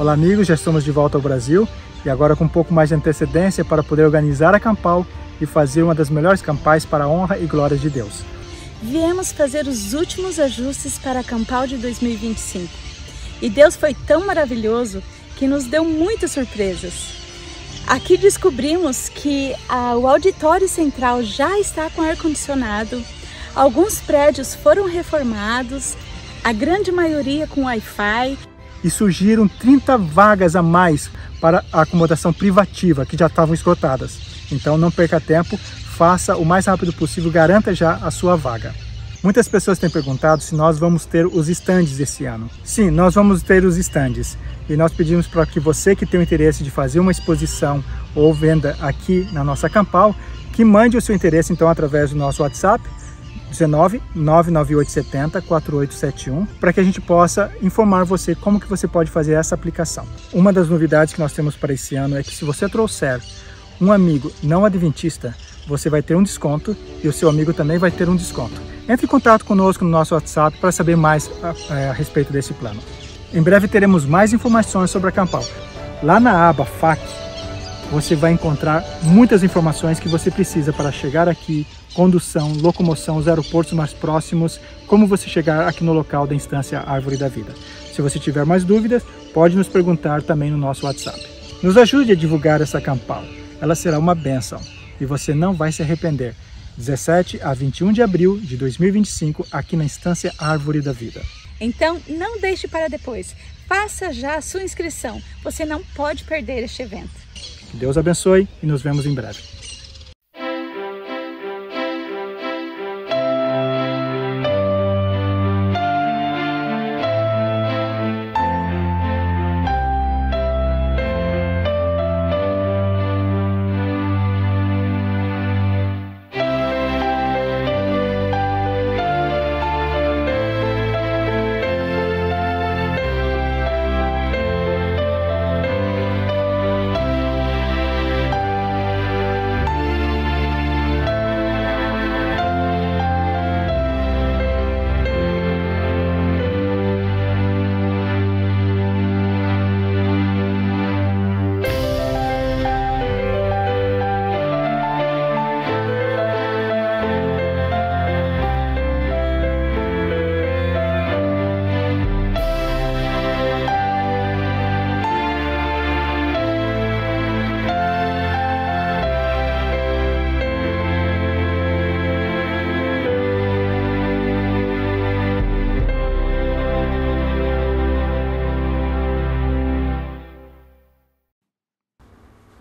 Olá amigos, já estamos de volta ao Brasil e agora com um pouco mais de antecedência para poder organizar a Campal e fazer uma das melhores campais para a honra e glória de Deus. Viemos fazer os últimos ajustes para a Campal de 2025 e Deus foi tão maravilhoso que nos deu muitas surpresas. Aqui descobrimos que o auditório central já está com ar-condicionado, alguns prédios foram reformados, a grande maioria com Wi-Fi. E surgiram 30 vagas a mais para a acomodação privativa, que já estavam esgotadas. Então não perca tempo, faça o mais rápido possível, garanta já a sua vaga. Muitas pessoas têm perguntado se nós vamos ter os estandes esse ano. Sim, nós vamos ter os estandes. E nós pedimos para que você que tem o interesse de fazer uma exposição ou venda aqui na nossa Campal, que mande o seu interesse então através do nosso WhatsApp, 19 99870 4871, para que a gente possa informar você como que você pode fazer essa aplicação. Uma das novidades que nós temos para esse ano é que se você trouxer um amigo não adventista, você vai ter um desconto e o seu amigo também vai ter um desconto. Entre em contato conosco no nosso WhatsApp para saber mais a respeito desse plano. Em breve teremos mais informações sobre a Campal. Lá na aba FAQ, você vai encontrar muitas informações que você precisa para chegar aqui, condução, locomoção, os aeroportos mais próximos, como você chegar aqui no local da instância Árvore da Vida. Se você tiver mais dúvidas, pode nos perguntar também no nosso WhatsApp. Nos ajude a divulgar essa Campal. Ela será uma bênção e você não vai se arrepender. 17 a 21 de abril de 2025, aqui na instância Árvore da Vida. Então, não deixe para depois. Faça já a sua inscrição. Você não pode perder este evento. Que Deus abençoe e nos vemos em breve.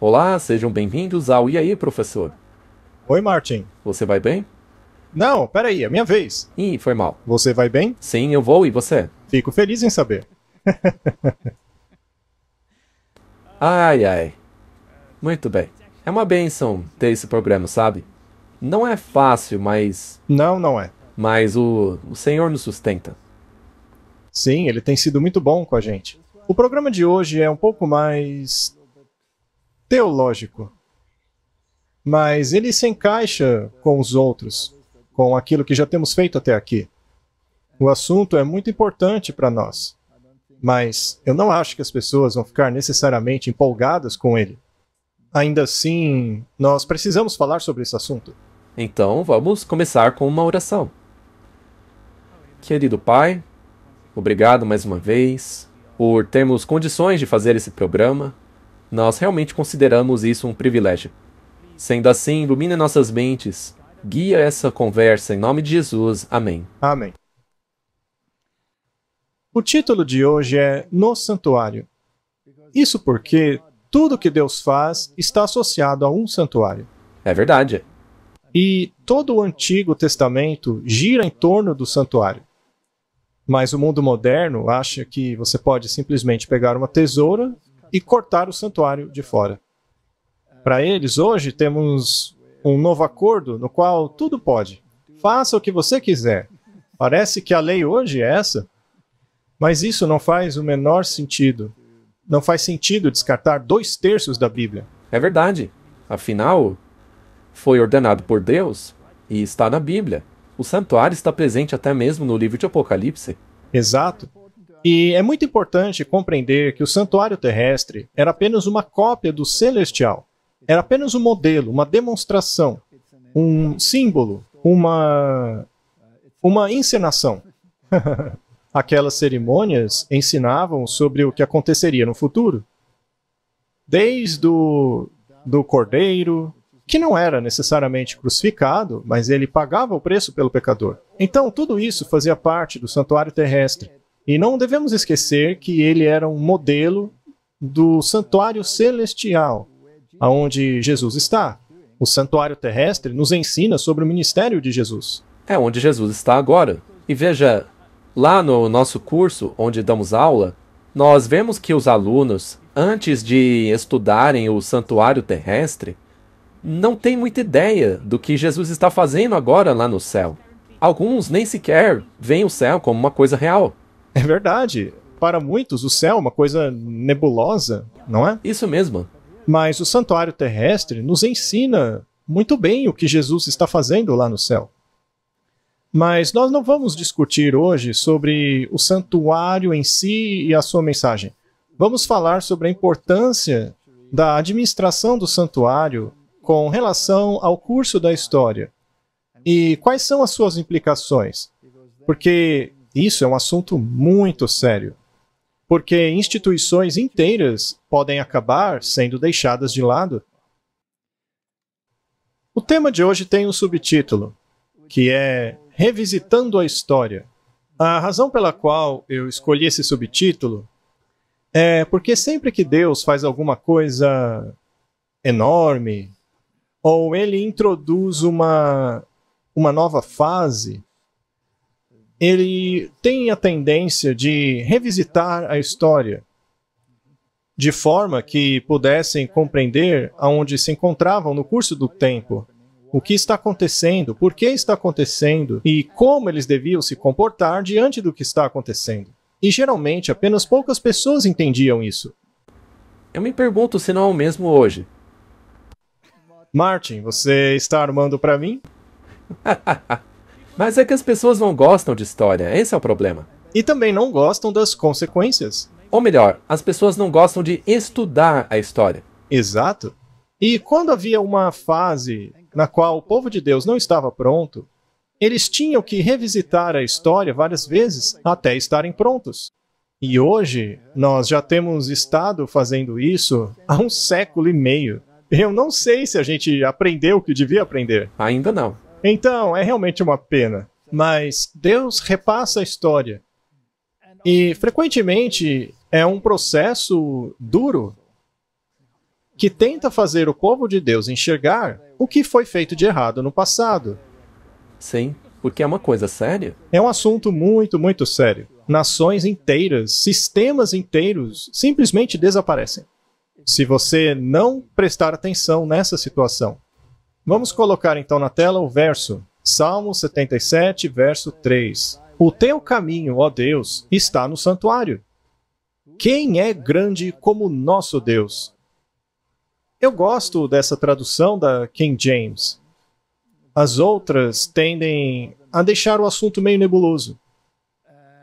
Olá, sejam bem-vindos ao E aí, professor? Oi, Martin. Você vai bem? Não, peraí, é minha vez. Ih, foi mal. Você vai bem? Sim, eu vou, e você? Fico feliz em saber. Ai, ai. Muito bem. É uma bênção ter esse programa, sabe? Não é fácil, mas... Não é. Mas o Senhor nos sustenta. Sim, ele tem sido muito bom com a gente. O programa de hoje é um pouco mais teológico, mas ele se encaixa com os outros, com aquilo que já temos feito até aqui. O assunto é muito importante para nós, mas eu não acho que as pessoas vão ficar necessariamente empolgadas com ele. Ainda assim, nós precisamos falar sobre esse assunto. Então, vamos começar com uma oração. Querido Pai, obrigado mais uma vez por termos condições de fazer esse programa. Nós realmente consideramos isso um privilégio. Sendo assim, ilumine nossas mentes, guia essa conversa em nome de Jesus. Amém. Amém. O título de hoje é No Santuário. Isso porque tudo que Deus faz está associado a um santuário. É verdade. E todo o Antigo Testamento gira em torno do santuário. Mas o mundo moderno acha que você pode simplesmente pegar uma tesoura e cortar o santuário de fora. Para eles, hoje, temos um novo acordo no qual tudo pode. Faça o que você quiser. Parece que a lei hoje é essa. Mas isso não faz o menor sentido. Não faz sentido descartar 2/3 da Bíblia. É verdade. Afinal, foi ordenado por Deus e está na Bíblia. O santuário está presente até mesmo no livro de Apocalipse. Exato. E é muito importante compreender que o santuário terrestre era apenas uma cópia do celestial. Era apenas um modelo, uma demonstração, um símbolo, uma encenação. Aquelas cerimônias ensinavam sobre o que aconteceria no futuro. Desde do cordeiro, que não era necessariamente crucificado, mas ele pagava o preço pelo pecador. Então, tudo isso fazia parte do santuário terrestre. E não devemos esquecer que ele era um modelo do santuário celestial, aonde Jesus está. O santuário terrestre nos ensina sobre o ministério de Jesus. É onde Jesus está agora. E veja, lá no nosso curso, onde damos aula, nós vemos que os alunos, antes de estudarem o santuário terrestre, não têm muita ideia do que Jesus está fazendo agora lá no céu. Alguns nem sequer veem o céu como uma coisa real. É verdade. Para muitos, o céu é uma coisa nebulosa, não é? Isso mesmo. Mas o santuário terrestre nos ensina muito bem o que Jesus está fazendo lá no céu. Mas nós não vamos discutir hoje sobre o santuário em si e a sua mensagem. Vamos falar sobre a importância da administração do santuário com relação ao curso da história. E quais são as suas implicações? Porque isso é um assunto muito sério. Porque instituições inteiras podem acabar sendo deixadas de lado. O tema de hoje tem um subtítulo, que é Revisitando a História. A razão pela qual eu escolhi esse subtítulo é porque sempre que Deus faz alguma coisa enorme, ou ele introduz uma nova fase, ele tem a tendência de revisitar a história, de forma que pudessem compreender aonde se encontravam no curso do tempo, o que está acontecendo, por que está acontecendo e como eles deviam se comportar diante do que está acontecendo. E geralmente apenas poucas pessoas entendiam isso. Eu me pergunto se não é o mesmo hoje. Martin, você está armando para mim? Mas é que as pessoas não gostam de história, esse é o problema. E também não gostam das consequências. Ou melhor, as pessoas não gostam de estudar a história. Exato. E quando havia uma fase na qual o povo de Deus não estava pronto, eles tinham que revisitar a história várias vezes até estarem prontos. E hoje, nós já temos estado fazendo isso há 1,5 século. Eu não sei se a gente aprendeu o que devia aprender. Ainda não. Então, é realmente uma pena. Mas Deus repassa a história. E, frequentemente, é um processo duro que tenta fazer o povo de Deus enxergar o que foi feito de errado no passado. Sim, porque é uma coisa séria. É um assunto muito, muito sério. Nações inteiras, sistemas inteiros simplesmente desaparecem se você não prestar atenção nessa situação. Vamos colocar então na tela o verso, Salmo 77, verso 3. O teu caminho, ó Deus, está no santuário. Quem é grande como nosso Deus? Eu gosto dessa tradução da King James. As outras tendem a deixar o assunto meio nebuloso.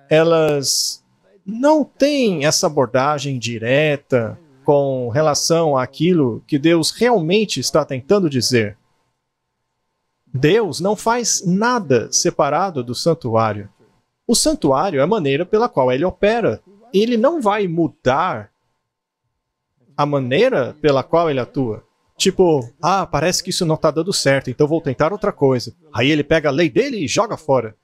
Elas não têm essa abordagem direta com relação àquilo que Deus realmente está tentando dizer. Deus não faz nada separado do santuário. O santuário é a maneira pela qual ele opera. Ele não vai mudar a maneira pela qual ele atua. Tipo, parece que isso não está dando certo, então vou tentar outra coisa. Aí ele pega a lei dele e joga fora.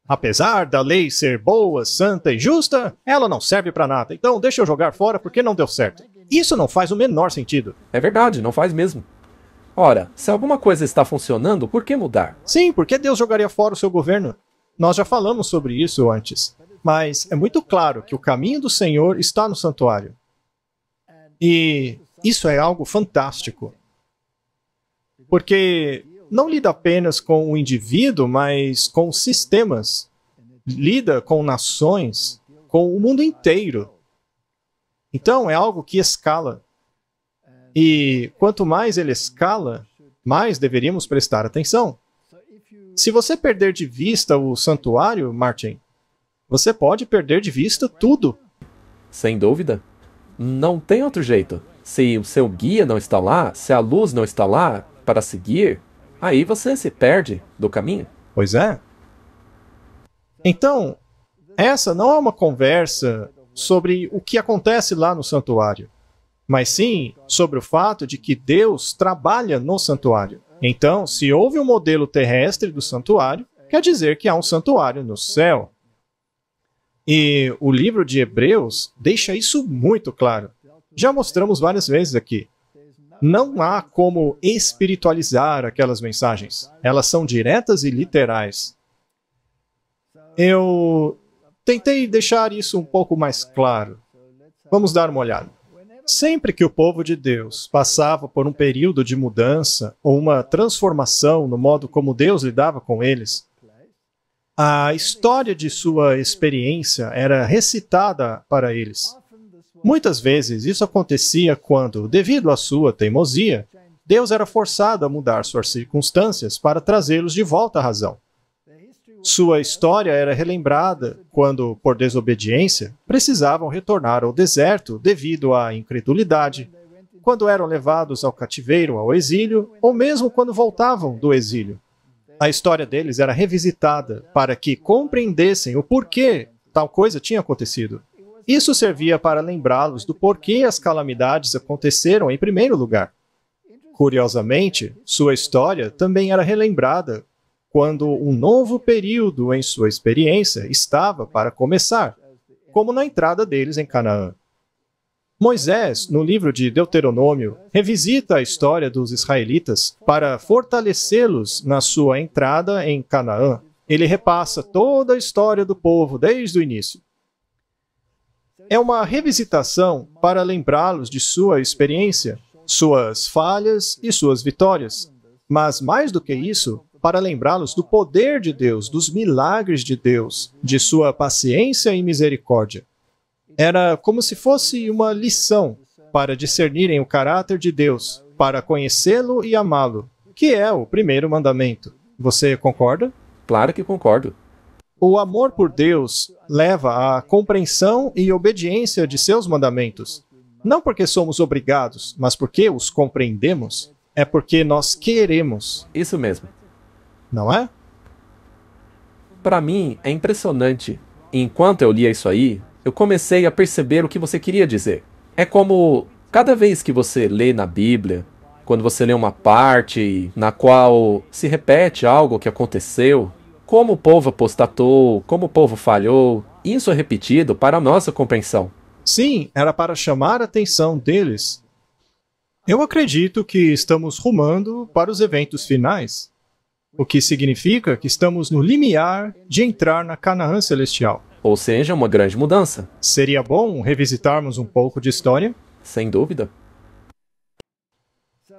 Apesar da lei ser boa, santa e justa, ela não serve para nada. Então deixa eu jogar fora porque não deu certo. Isso não faz o menor sentido. É verdade, não faz mesmo. Ora, se alguma coisa está funcionando, por que mudar? Sim, por que Deus jogaria fora o seu governo? Nós já falamos sobre isso antes. Mas é muito claro que o caminho do Senhor está no santuário. E isso é algo fantástico. Porque não lida apenas com o indivíduo, mas com sistemas. Lida com nações, com o mundo inteiro. Então é algo que escala. E quanto mais ele escala, mais deveríamos prestar atenção. Se você perder de vista o santuário, Martin, você pode perder de vista tudo. Sem dúvida. Não tem outro jeito. Se o seu guia não está lá, se a luz não está lá para seguir, aí você se perde do caminho. Pois é. Então, essa não é uma conversa sobre o que acontece lá no santuário, mas sim sobre o fato de que Deus trabalha no santuário. Então, se houve um modelo terrestre do santuário, quer dizer que há um santuário no céu. E o livro de Hebreus deixa isso muito claro. Já mostramos várias vezes aqui. Não há como espiritualizar aquelas mensagens. Elas são diretas e literais. Eu tentei deixar isso um pouco mais claro. Vamos dar uma olhada. Sempre que o povo de Deus passava por um período de mudança ou uma transformação no modo como Deus lidava com eles, a história de sua experiência era recitada para eles. Muitas vezes isso acontecia quando, devido à sua teimosia, Deus era forçado a mudar suas circunstâncias para trazê-los de volta à razão. Sua história era relembrada quando, por desobediência, precisavam retornar ao deserto devido à incredulidade, quando eram levados ao cativeiro, ao exílio, ou mesmo quando voltavam do exílio. A história deles era revisitada para que compreendessem o porquê tal coisa tinha acontecido. Isso servia para lembrá-los do porquê as calamidades aconteceram em primeiro lugar. Curiosamente, sua história também era relembrada quando um novo período em sua experiência estava para começar, como na entrada deles em Canaã. Moisés, no livro de Deuteronômio, revisita a história dos israelitas para fortalecê-los na sua entrada em Canaã. Ele repassa toda a história do povo desde o início. É uma revisitação para lembrá-los de sua experiência, suas falhas e suas vitórias. Mas, mais do que isso, para lembrá-los do poder de Deus, dos milagres de Deus, de sua paciência e misericórdia. Era como se fosse uma lição para discernirem o caráter de Deus, para conhecê-lo e amá-lo, que é o primeiro mandamento. Você concorda? Claro que concordo. O amor por Deus leva à compreensão e obediência de seus mandamentos. Não porque somos obrigados, mas porque os compreendemos. É porque nós queremos. Isso mesmo. Não é? Para mim, é impressionante. Enquanto eu lia isso aí, eu comecei a perceber o que você queria dizer. É como cada vez que você lê na Bíblia, quando você lê uma parte na qual se repete algo que aconteceu, como o povo apostatou, como o povo falhou, isso é repetido para a nossa compreensão. Sim, era para chamar a atenção deles. Eu acredito que estamos rumando para os eventos finais, o que significa que estamos no limiar de entrar na Canaã Celestial. Ou seja, uma grande mudança. Seria bom revisitarmos um pouco de história? Sem dúvida.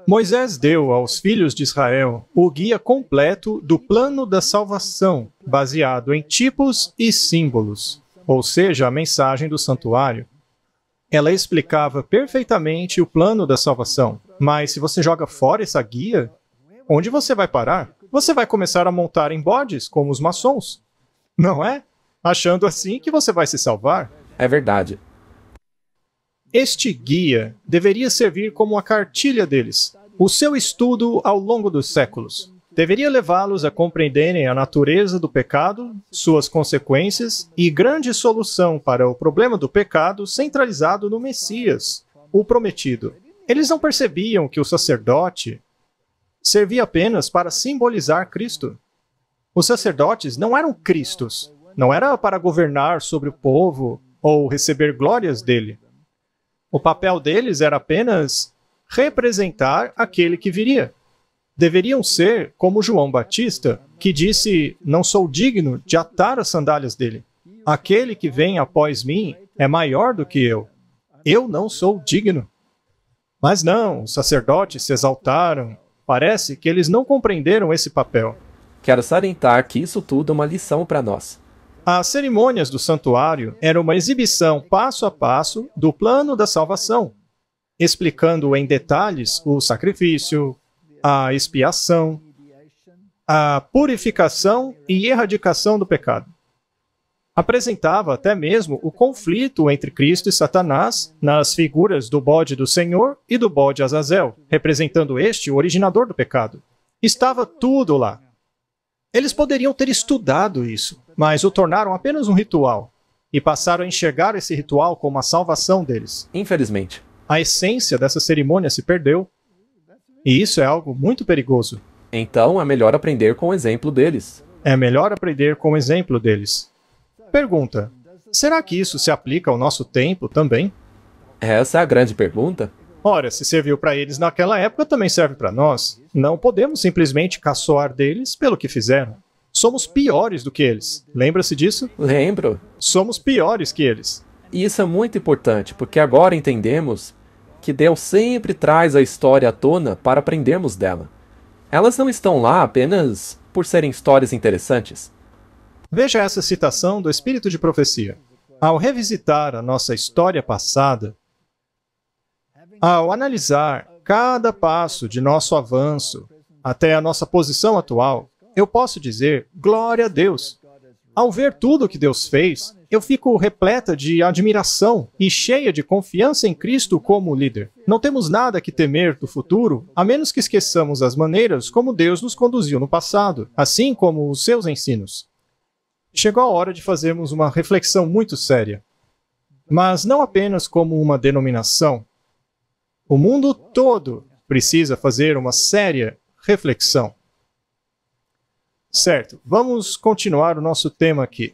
Moisés deu aos filhos de Israel o guia completo do plano da salvação, baseado em tipos e símbolos, ou seja, a mensagem do santuário. Ela explicava perfeitamente o plano da salvação, mas se você joga fora essa guia, onde você vai parar? Você vai começar a montar em bodes, como os maçons, não é? Achando assim que você vai se salvar. É verdade. Este guia deveria servir como a cartilha deles, o seu estudo ao longo dos séculos. Deveria levá-los a compreenderem a natureza do pecado, suas consequências e grande solução para o problema do pecado centralizado no Messias, o prometido. Eles não percebiam que o sacerdote servia apenas para simbolizar Cristo. Os sacerdotes não eram Cristos, não era para governar sobre o povo ou receber glórias dele. O papel deles era apenas representar aquele que viria. Deveriam ser como João Batista, que disse: "Não sou digno de atar as sandálias dele. Aquele que vem após mim é maior do que eu. Eu não sou digno." Mas não, os sacerdotes se exaltaram. Parece que eles não compreenderam esse papel. Quero salientar que isso tudo é uma lição para nós. As cerimônias do santuário eram uma exibição passo a passo do plano da salvação, explicando em detalhes o sacrifício, a expiação, a purificação e erradicação do pecado. Apresentava até mesmo o conflito entre Cristo e Satanás nas figuras do bode do Senhor e do bode Azazel, representando este o originador do pecado. Estava tudo lá. Eles poderiam ter estudado isso, mas o tornaram apenas um ritual e passaram a enxergar esse ritual como a salvação deles. Infelizmente. A essência dessa cerimônia se perdeu, e isso é algo muito perigoso. Então é melhor aprender com o exemplo deles. É melhor aprender com o exemplo deles. Pergunta: será que isso se aplica ao nosso tempo também? Essa é a grande pergunta. Ora, se serviu para eles naquela época, também serve para nós. Não podemos simplesmente caçoar deles pelo que fizeram. Somos piores do que eles. Lembra-se disso? Lembro. Somos piores que eles. E isso é muito importante, porque agora entendemos que Deus sempre traz a história à tona para aprendermos dela. Elas não estão lá apenas por serem histórias interessantes. Veja essa citação do Espírito de Profecia. Ao revisitar a nossa história passada, ao analisar cada passo de nosso avanço até a nossa posição atual, eu posso dizer, glória a Deus. Ao ver tudo o que Deus fez, eu fico repleta de admiração e cheia de confiança em Cristo como líder. Não temos nada que temer do futuro, a menos que esqueçamos as maneiras como Deus nos conduziu no passado, assim como os seus ensinos. Chegou a hora de fazermos uma reflexão muito séria. Mas não apenas como uma denominação. O mundo todo precisa fazer uma séria reflexão. Certo, vamos continuar o nosso tema aqui.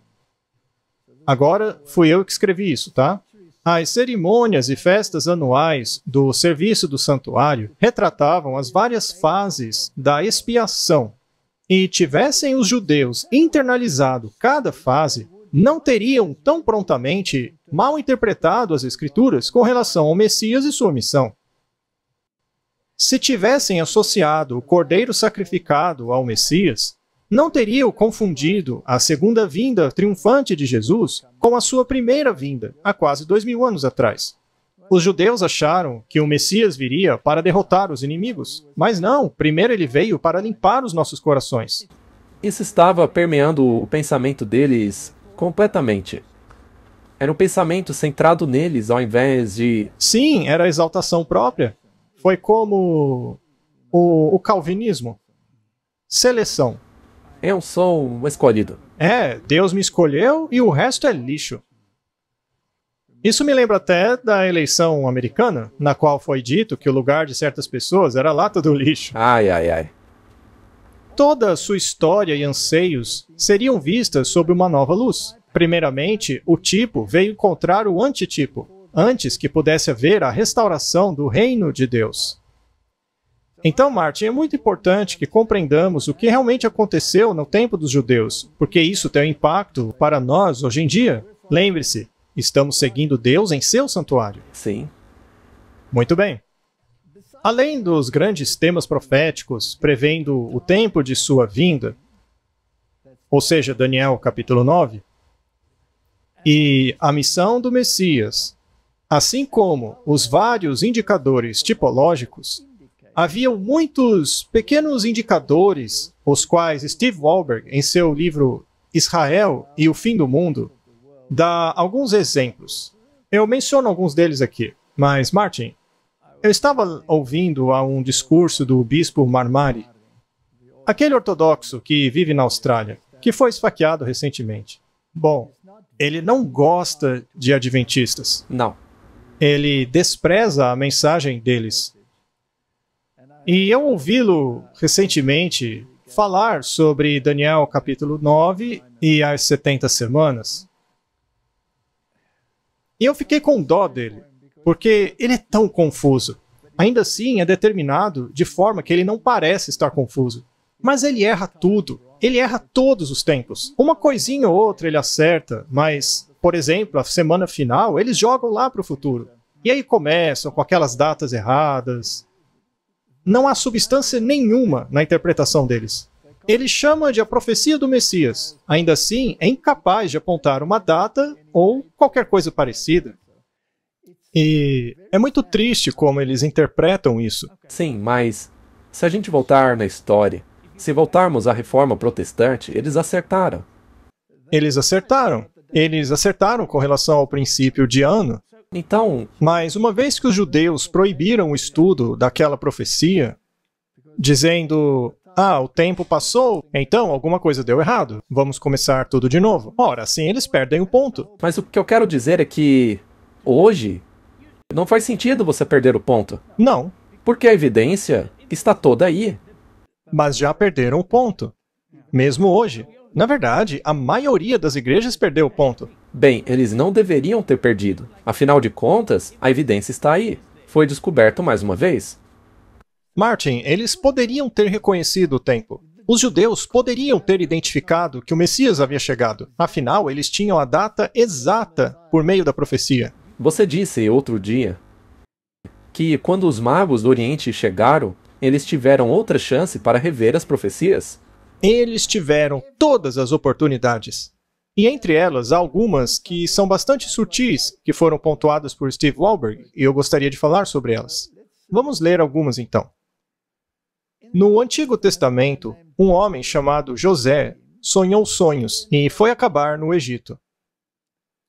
Agora, fui eu que escrevi isso, tá? As cerimônias e festas anuais do serviço do santuário retratavam as várias fases da expiação. E tivessem os judeus internalizado cada fase, não teriam tão prontamente mal interpretado as Escrituras com relação ao Messias e sua missão. Se tivessem associado o cordeiro sacrificado ao Messias, não teriam confundido a segunda vinda triunfante de Jesus com a sua primeira vinda, há quase 2000 anos atrás. Os judeus acharam que o Messias viria para derrotar os inimigos, mas não, primeiro ele veio para limpar os nossos corações. Isso estava permeando o pensamento deles completamente. Era um pensamento centrado neles ao invés de... Sim, era a exaltação própria. Foi como o calvinismo. Seleção. Eu sou um escolhido. Deus me escolheu e o resto é lixo. Isso me lembra até da eleição americana, na qual foi dito que o lugar de certas pessoas era lata do lixo. Ai, ai, ai. Toda a sua história e anseios seriam vistas sob uma nova luz. Primeiramente, o tipo veio encontrar o antitipo, antes que pudesse haver a restauração do reino de Deus. Então, Martin, é muito importante que compreendamos o que realmente aconteceu no tempo dos judeus, porque isso tem um impacto para nós hoje em dia. Lembre-se, estamos seguindo Deus em seu santuário. Sim. Muito bem. Além dos grandes temas proféticos prevendo o tempo de sua vinda, ou seja, Daniel capítulo 9, e a missão do Messias, assim como os vários indicadores tipológicos, haviam muitos pequenos indicadores, os quais Steve Wallberg, em seu livro Israel e o Fim do Mundo, dá alguns exemplos. Eu menciono alguns deles aqui, mas, Martin, eu estava ouvindo a um discurso do bispo Marmari, aquele ortodoxo que vive na Austrália, que foi esfaqueado recentemente. Bom, ele não gosta de adventistas. Não. Ele despreza a mensagem deles. E eu ouvi-lo recentemente falar sobre Daniel capítulo 9 e as 70 semanas. E eu fiquei com dó dele, porque ele é tão confuso. Ainda assim, é determinado de forma que ele não parece estar confuso. Mas ele erra tudo. Ele erra todos os tempos. Uma coisinha ou outra ele acerta, mas, por exemplo, a semana final, eles jogam lá para o futuro. E aí começam com aquelas datas erradas. Não há substância nenhuma na interpretação deles. Ele chama de a profecia do Messias. Ainda assim, é incapaz de apontar uma data ou qualquer coisa parecida. E é muito triste como eles interpretam isso. Sim, mas se a gente voltar na história, se voltarmos à Reforma Protestante, eles acertaram. Eles acertaram. Eles acertaram com relação ao princípio de ano, Então, mas uma vez que os judeus proibiram o estudo daquela profecia, dizendo, o tempo passou, então alguma coisa deu errado, vamos começar tudo de novo. Ora, assim eles perdem o ponto. mas o que eu quero dizer é que hoje não faz sentido você perder o ponto, Não, porque a evidência está toda aí. mas já perderam o ponto. Mesmo hoje. Na verdade, a maioria das igrejas perdeu o ponto. Bem, eles não deveriam ter perdido. Afinal de contas, a evidência está aí. Foi descoberto mais uma vez. Martin, eles poderiam ter reconhecido o tempo. Os judeus poderiam ter identificado que o Messias havia chegado. Afinal, eles tinham a data exata por meio da profecia. Você disse outro dia que quando os magos do Oriente chegaram, eles tiveram outra chance para rever as profecias. Eles tiveram todas as oportunidades. E entre elas, há algumas que são bastante sutis, que foram pontuadas por Steve Wahlberg, e eu gostaria de falar sobre elas. Vamos ler algumas então. No Antigo Testamento, um homem chamado José sonhou sonhos e foi acabar no Egito.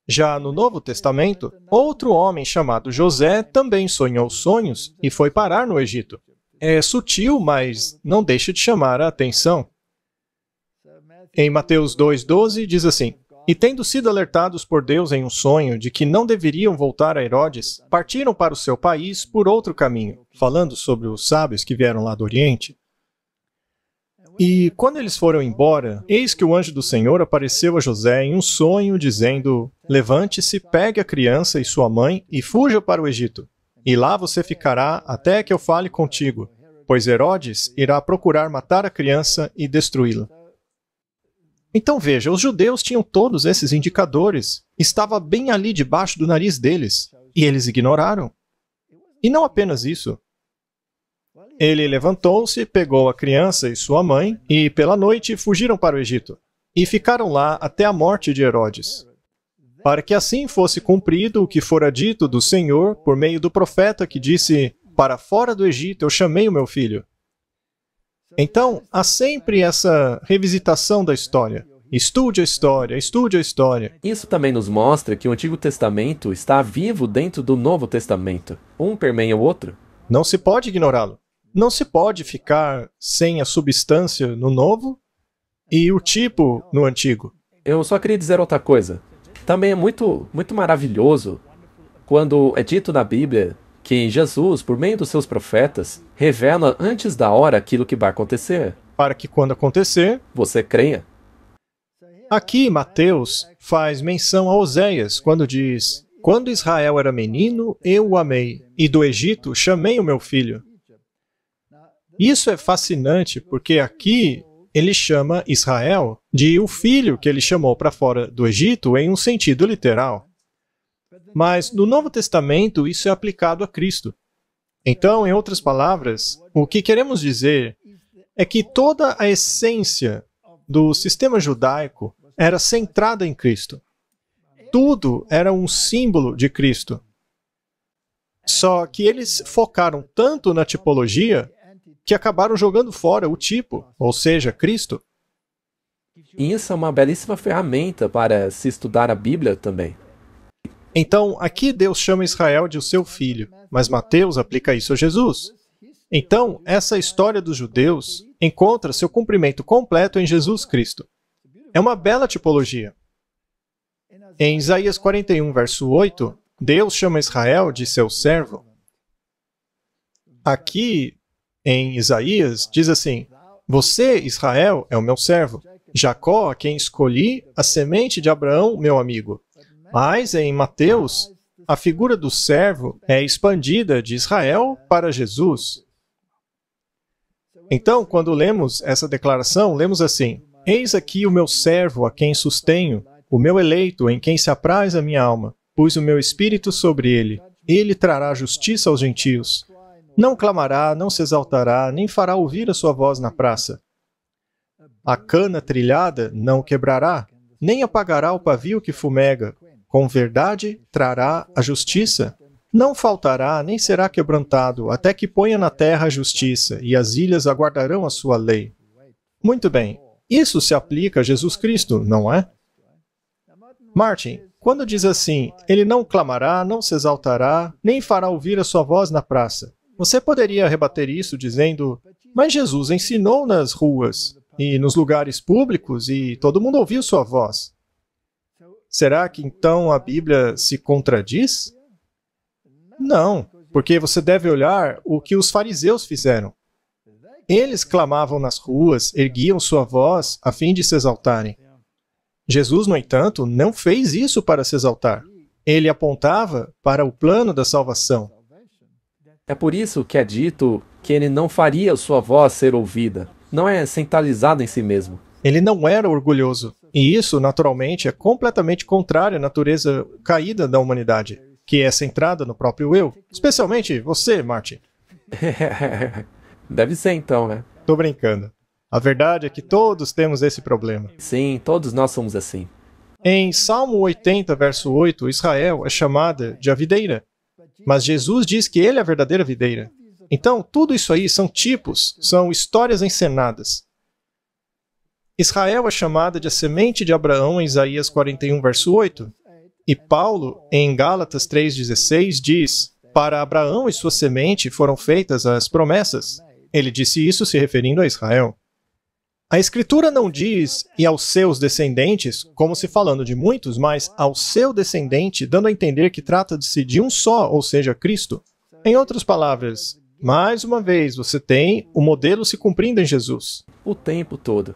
Já no Novo Testamento, outro homem chamado José também sonhou sonhos e foi parar no Egito. É sutil, mas não deixa de chamar a atenção. Em Mateus 2,12 diz assim: E tendo sido alertados por Deus em um sonho de que não deveriam voltar a Herodes, partiram para o seu país por outro caminho, falando sobre os sábios que vieram lá do Oriente. E quando eles foram embora, eis que o anjo do Senhor apareceu a José em um sonho, dizendo: Levante-se, pegue a criança e sua mãe e fuja para o Egito. E lá você ficará até que eu fale contigo, pois Herodes irá procurar matar a criança e destruí-la. Então veja, os judeus tinham todos esses indicadores. Estava bem ali debaixo do nariz deles. E eles ignoraram. E não apenas isso. Ele levantou-se, pegou a criança e sua mãe, e pela noite fugiram para o Egito. E ficaram lá até a morte de Herodes. Para que assim fosse cumprido o que fora dito do Senhor por meio do profeta que disse: Para fora do Egito eu chamei o meu filho. Então, há sempre essa revisitação da história. Estude a história, estude a história. Isso também nos mostra que o Antigo Testamento está vivo dentro do Novo Testamento. Um permeia o outro. Não se pode ignorá-lo. Não se pode ficar sem a substância no Novo e o tipo no Antigo. Eu só queria dizer outra coisa. Também é muito maravilhoso quando é dito na Bíblia que Jesus, por meio dos seus profetas, revela antes da hora aquilo que vai acontecer. Para que quando acontecer, você creia. Aqui Mateus faz menção a Oséias, quando diz: Quando Israel era menino, eu o amei, e do Egito chamei o meu filho. Isso é fascinante, porque aqui ele chama Israel de o filho que ele chamou para fora do Egito em um sentido literal. Mas no Novo Testamento isso é aplicado a Cristo. Então, em outras palavras, o que queremos dizer é que toda a essência do sistema judaico era centrada em Cristo. Tudo era um símbolo de Cristo. Só que eles focaram tanto na tipologia que acabaram jogando fora o tipo, ou seja, Cristo. E isso é uma belíssima ferramenta para se estudar a Bíblia também. Então, aqui Deus chama Israel de o seu filho, mas Mateus aplica isso a Jesus. Então, essa história dos judeus encontra seu cumprimento completo em Jesus Cristo. É uma bela tipologia. Em Isaías 41, verso 8, Deus chama Israel de seu servo. Aqui, em Isaías, diz assim: Você, Israel, é o meu servo. Jacó, a quem escolhi, a semente de Abraão, meu amigo. Mas, em Mateus, a figura do servo é expandida de Israel para Jesus. Então, quando lemos essa declaração, lemos assim: Eis aqui o meu servo, a quem sustenho, o meu eleito, em quem se apraz a minha alma. Pus o meu espírito sobre ele. Ele trará justiça aos gentios. Não clamará, não se exaltará, nem fará ouvir a sua voz na praça. A cana trilhada não quebrará, nem apagará o pavio que fumega. Com verdade trará a justiça. Não faltará, nem será quebrantado, até que ponha na terra a justiça, e as ilhas aguardarão a sua lei. Muito bem, isso se aplica a Jesus Cristo, não é? Martin, quando diz assim, ele não clamará, não se exaltará, nem fará ouvir a sua voz na praça, você poderia rebater isso dizendo, mas Jesus ensinou nas ruas e nos lugares públicos e todo mundo ouviu sua voz. Será que então a Bíblia se contradiz? Não, porque você deve olhar o que os fariseus fizeram. Eles clamavam nas ruas, erguiam sua voz a fim de se exaltarem. Jesus, no entanto, não fez isso para se exaltar. Ele apontava para o plano da salvação. É por isso que é dito que ele não faria sua voz ser ouvida. Não é centralizado em si mesmo. Ele não era orgulhoso. E isso, naturalmente, é completamente contrário à natureza caída da humanidade, que é centrada no próprio eu. Especialmente você, Martin. Deve ser então, né? Tô brincando. A verdade é que todos temos esse problema. Sim, todos nós somos assim. Em Salmo 80, verso 8, Israel é chamada de a videira. Mas Jesus diz que ele é a verdadeira videira. Então, tudo isso aí são tipos, são histórias encenadas. Israel é chamada de a semente de Abraão em Isaías 41, verso 8. E Paulo, em Gálatas 3,16, diz, para Abraão e sua semente foram feitas as promessas. Ele disse isso se referindo a Israel. A Escritura não diz, e aos seus descendentes, como se falando de muitos, mas ao seu descendente, dando a entender que trata-se de um só, ou seja, Cristo. Em outras palavras, mais uma vez, você tem o modelo se cumprindo em Jesus. O tempo todo.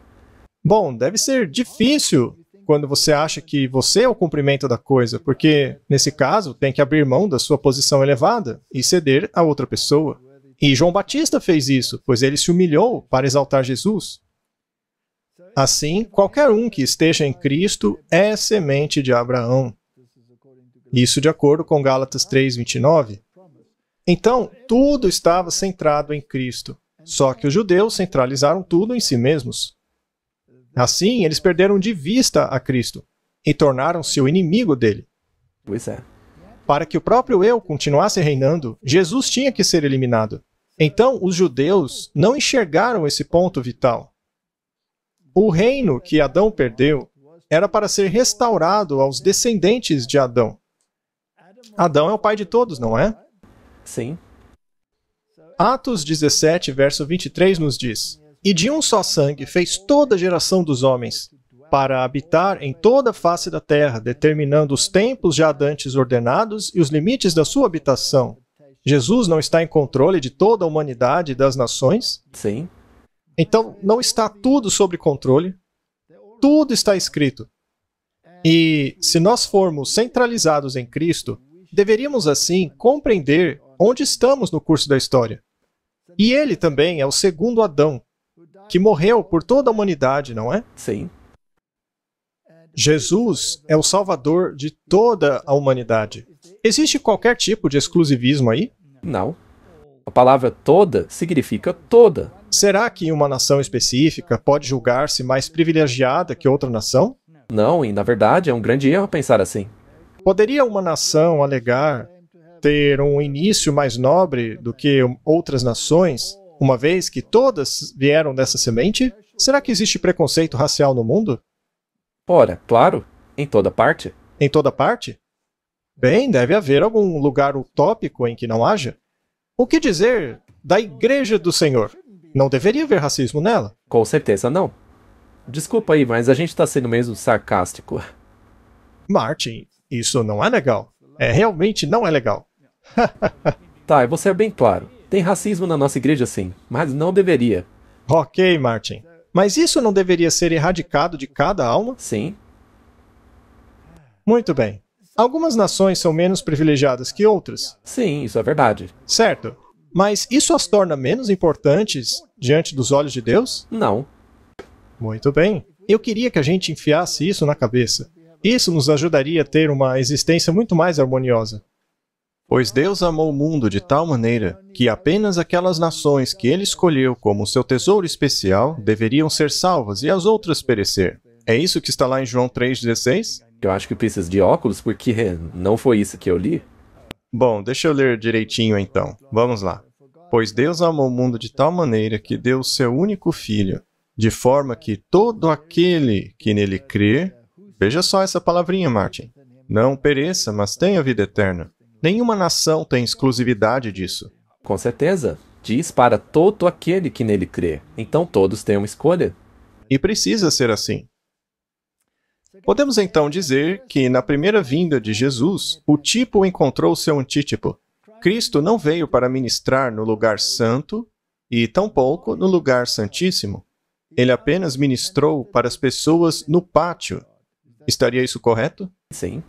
Bom, deve ser difícil quando você acha que você é o cumprimento da coisa, porque, nesse caso, tem que abrir mão da sua posição elevada e ceder a outra pessoa. E João Batista fez isso, pois ele se humilhou para exaltar Jesus. Assim, qualquer um que esteja em Cristo é semente de Abraão. Isso de acordo com Gálatas 3:29. Então, tudo estava centrado em Cristo. Só que os judeus centralizaram tudo em si mesmos. Assim, eles perderam de vista a Cristo e tornaram-se o inimigo dele. Pois é. Para que o próprio eu continuasse reinando, Jesus tinha que ser eliminado. Então, os judeus não enxergaram esse ponto vital. O reino que Adão perdeu era para ser restaurado aos descendentes de Adão. Adão é o pai de todos, não é? Sim. Atos 17, verso 23 nos diz, e de um só sangue fez toda a geração dos homens, para habitar em toda a face da terra, determinando os tempos já dantes ordenados e os limites da sua habitação. Jesus não está em controle de toda a humanidade e das nações? Sim. Então, não está tudo sob controle. Tudo está escrito. E, se nós formos centralizados em Cristo, deveríamos, assim, compreender onde estamos no curso da história. E ele também é o segundo Adão, que morreu por toda a humanidade, não é? Sim. Jesus é o Salvador de toda a humanidade. Existe qualquer tipo de exclusivismo aí? Não. A palavra toda significa toda. Será que uma nação específica pode julgar-se mais privilegiada que outra nação? Não, e na verdade é um grande erro pensar assim. Poderia uma nação alegar ter um início mais nobre do que outras nações, uma vez que todas vieram dessa semente? Será que existe preconceito racial no mundo? Ora, claro, em toda parte. Em toda parte? Bem, deve haver algum lugar utópico em que não haja. O que dizer da Igreja do Senhor? Não deveria haver racismo nela? Com certeza não. Desculpa aí, mas a gente tá sendo mesmo sarcástico. Martin, isso não é legal. Realmente não é legal. Tá, eu vou ser bem claro. Tem racismo na nossa igreja sim, mas não deveria. Ok, Martin. Mas isso não deveria ser erradicado de cada alma? Sim. Muito bem. Algumas nações são menos privilegiadas que outras. Sim, isso é verdade. Certo. Mas isso as torna menos importantes diante dos olhos de Deus? Não. Muito bem. Eu queria que a gente enfiasse isso na cabeça. Isso nos ajudaria a ter uma existência muito mais harmoniosa. Pois Deus amou o mundo de tal maneira que apenas aquelas nações que ele escolheu como seu tesouro especial deveriam ser salvas e as outras perecer. É isso que está lá em João 3,16? Eu acho que preciso de óculos porque não foi isso que eu li. Bom, deixa eu ler direitinho então. Vamos lá. Pois Deus amou o mundo de tal maneira que deu o seu único filho, de forma que todo aquele que nele crer Veja só essa palavrinha, Martin. Não pereça, mas tenha vida eterna. Nenhuma nação tem exclusividade disso. Com certeza. Diz para todo aquele que nele crê. Então todos têm uma escolha. E precisa ser assim. Podemos então dizer que, na primeira vinda de Jesus, o tipo encontrou seu antítipo. Cristo não veio para ministrar no lugar santo e, tampouco, no lugar santíssimo. Ele apenas ministrou para as pessoas no pátio. Estaria isso correto? Sim.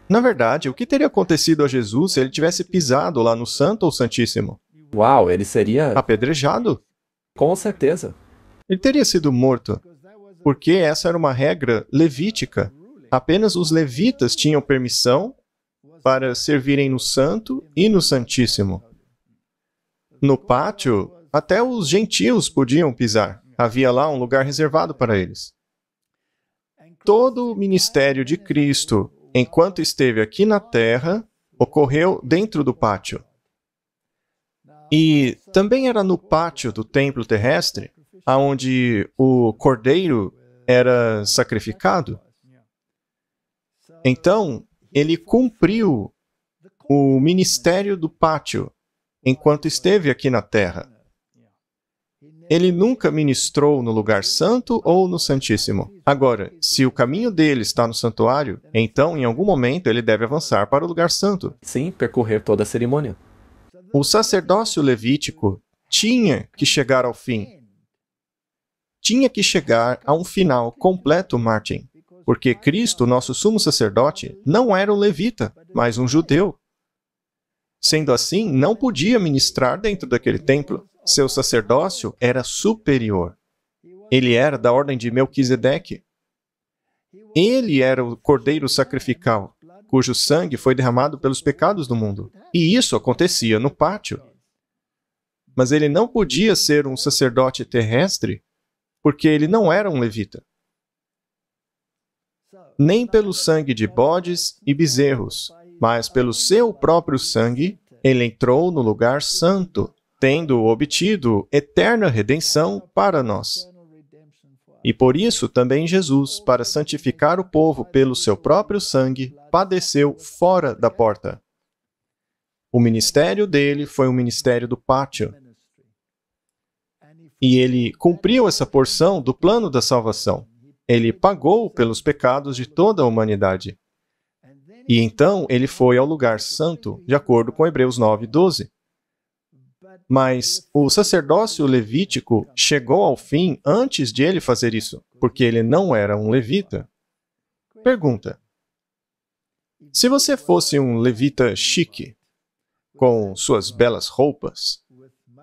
Na verdade, o que teria acontecido a Jesus se ele tivesse pisado lá no Santo ou Santíssimo? Uau, ele seria... Apedrejado? Com certeza. Ele teria sido morto, porque essa era uma regra levítica. Apenas os levitas tinham permissão para servirem no Santo e no Santíssimo. No pátio, até os gentios podiam pisar. Havia lá um lugar reservado para eles. Todo o ministério de Cristo, enquanto esteve aqui na terra, ocorreu dentro do pátio. E também era no pátio do templo terrestre, onde o cordeiro era sacrificado. Então, ele cumpriu o ministério do pátio enquanto esteve aqui na terra. Ele nunca ministrou no lugar santo ou no Santíssimo. Agora, se o caminho dele está no santuário, então, em algum momento, ele deve avançar para o lugar santo. Sim, percorrer toda a cerimônia. O sacerdócio levítico tinha que chegar ao fim. Tinha que chegar a um final completo, Martin. Porque Cristo, nosso sumo sacerdote, não era um levita, mas um judeu. Sendo assim, não podia ministrar dentro daquele templo. Seu sacerdócio era superior. Ele era da ordem de Melquisedeque. Ele era o cordeiro sacrificial, cujo sangue foi derramado pelos pecados do mundo. E isso acontecia no pátio. Mas ele não podia ser um sacerdote terrestre, porque ele não era um levita. Nem pelo sangue de bodes e bezerros, mas pelo seu próprio sangue, ele entrou no lugar santo, tendo obtido eterna redenção para nós. E por isso também Jesus, para santificar o povo pelo seu próprio sangue, padeceu fora da porta. O ministério dele foi o ministério do pátio. E ele cumpriu essa porção do plano da salvação. Ele pagou pelos pecados de toda a humanidade. E então ele foi ao lugar santo, de acordo com Hebreus 9:12. Mas o sacerdócio levítico chegou ao fim antes de ele fazer isso, porque ele não era um levita. Pergunta: se você fosse um levita chique, com suas belas roupas,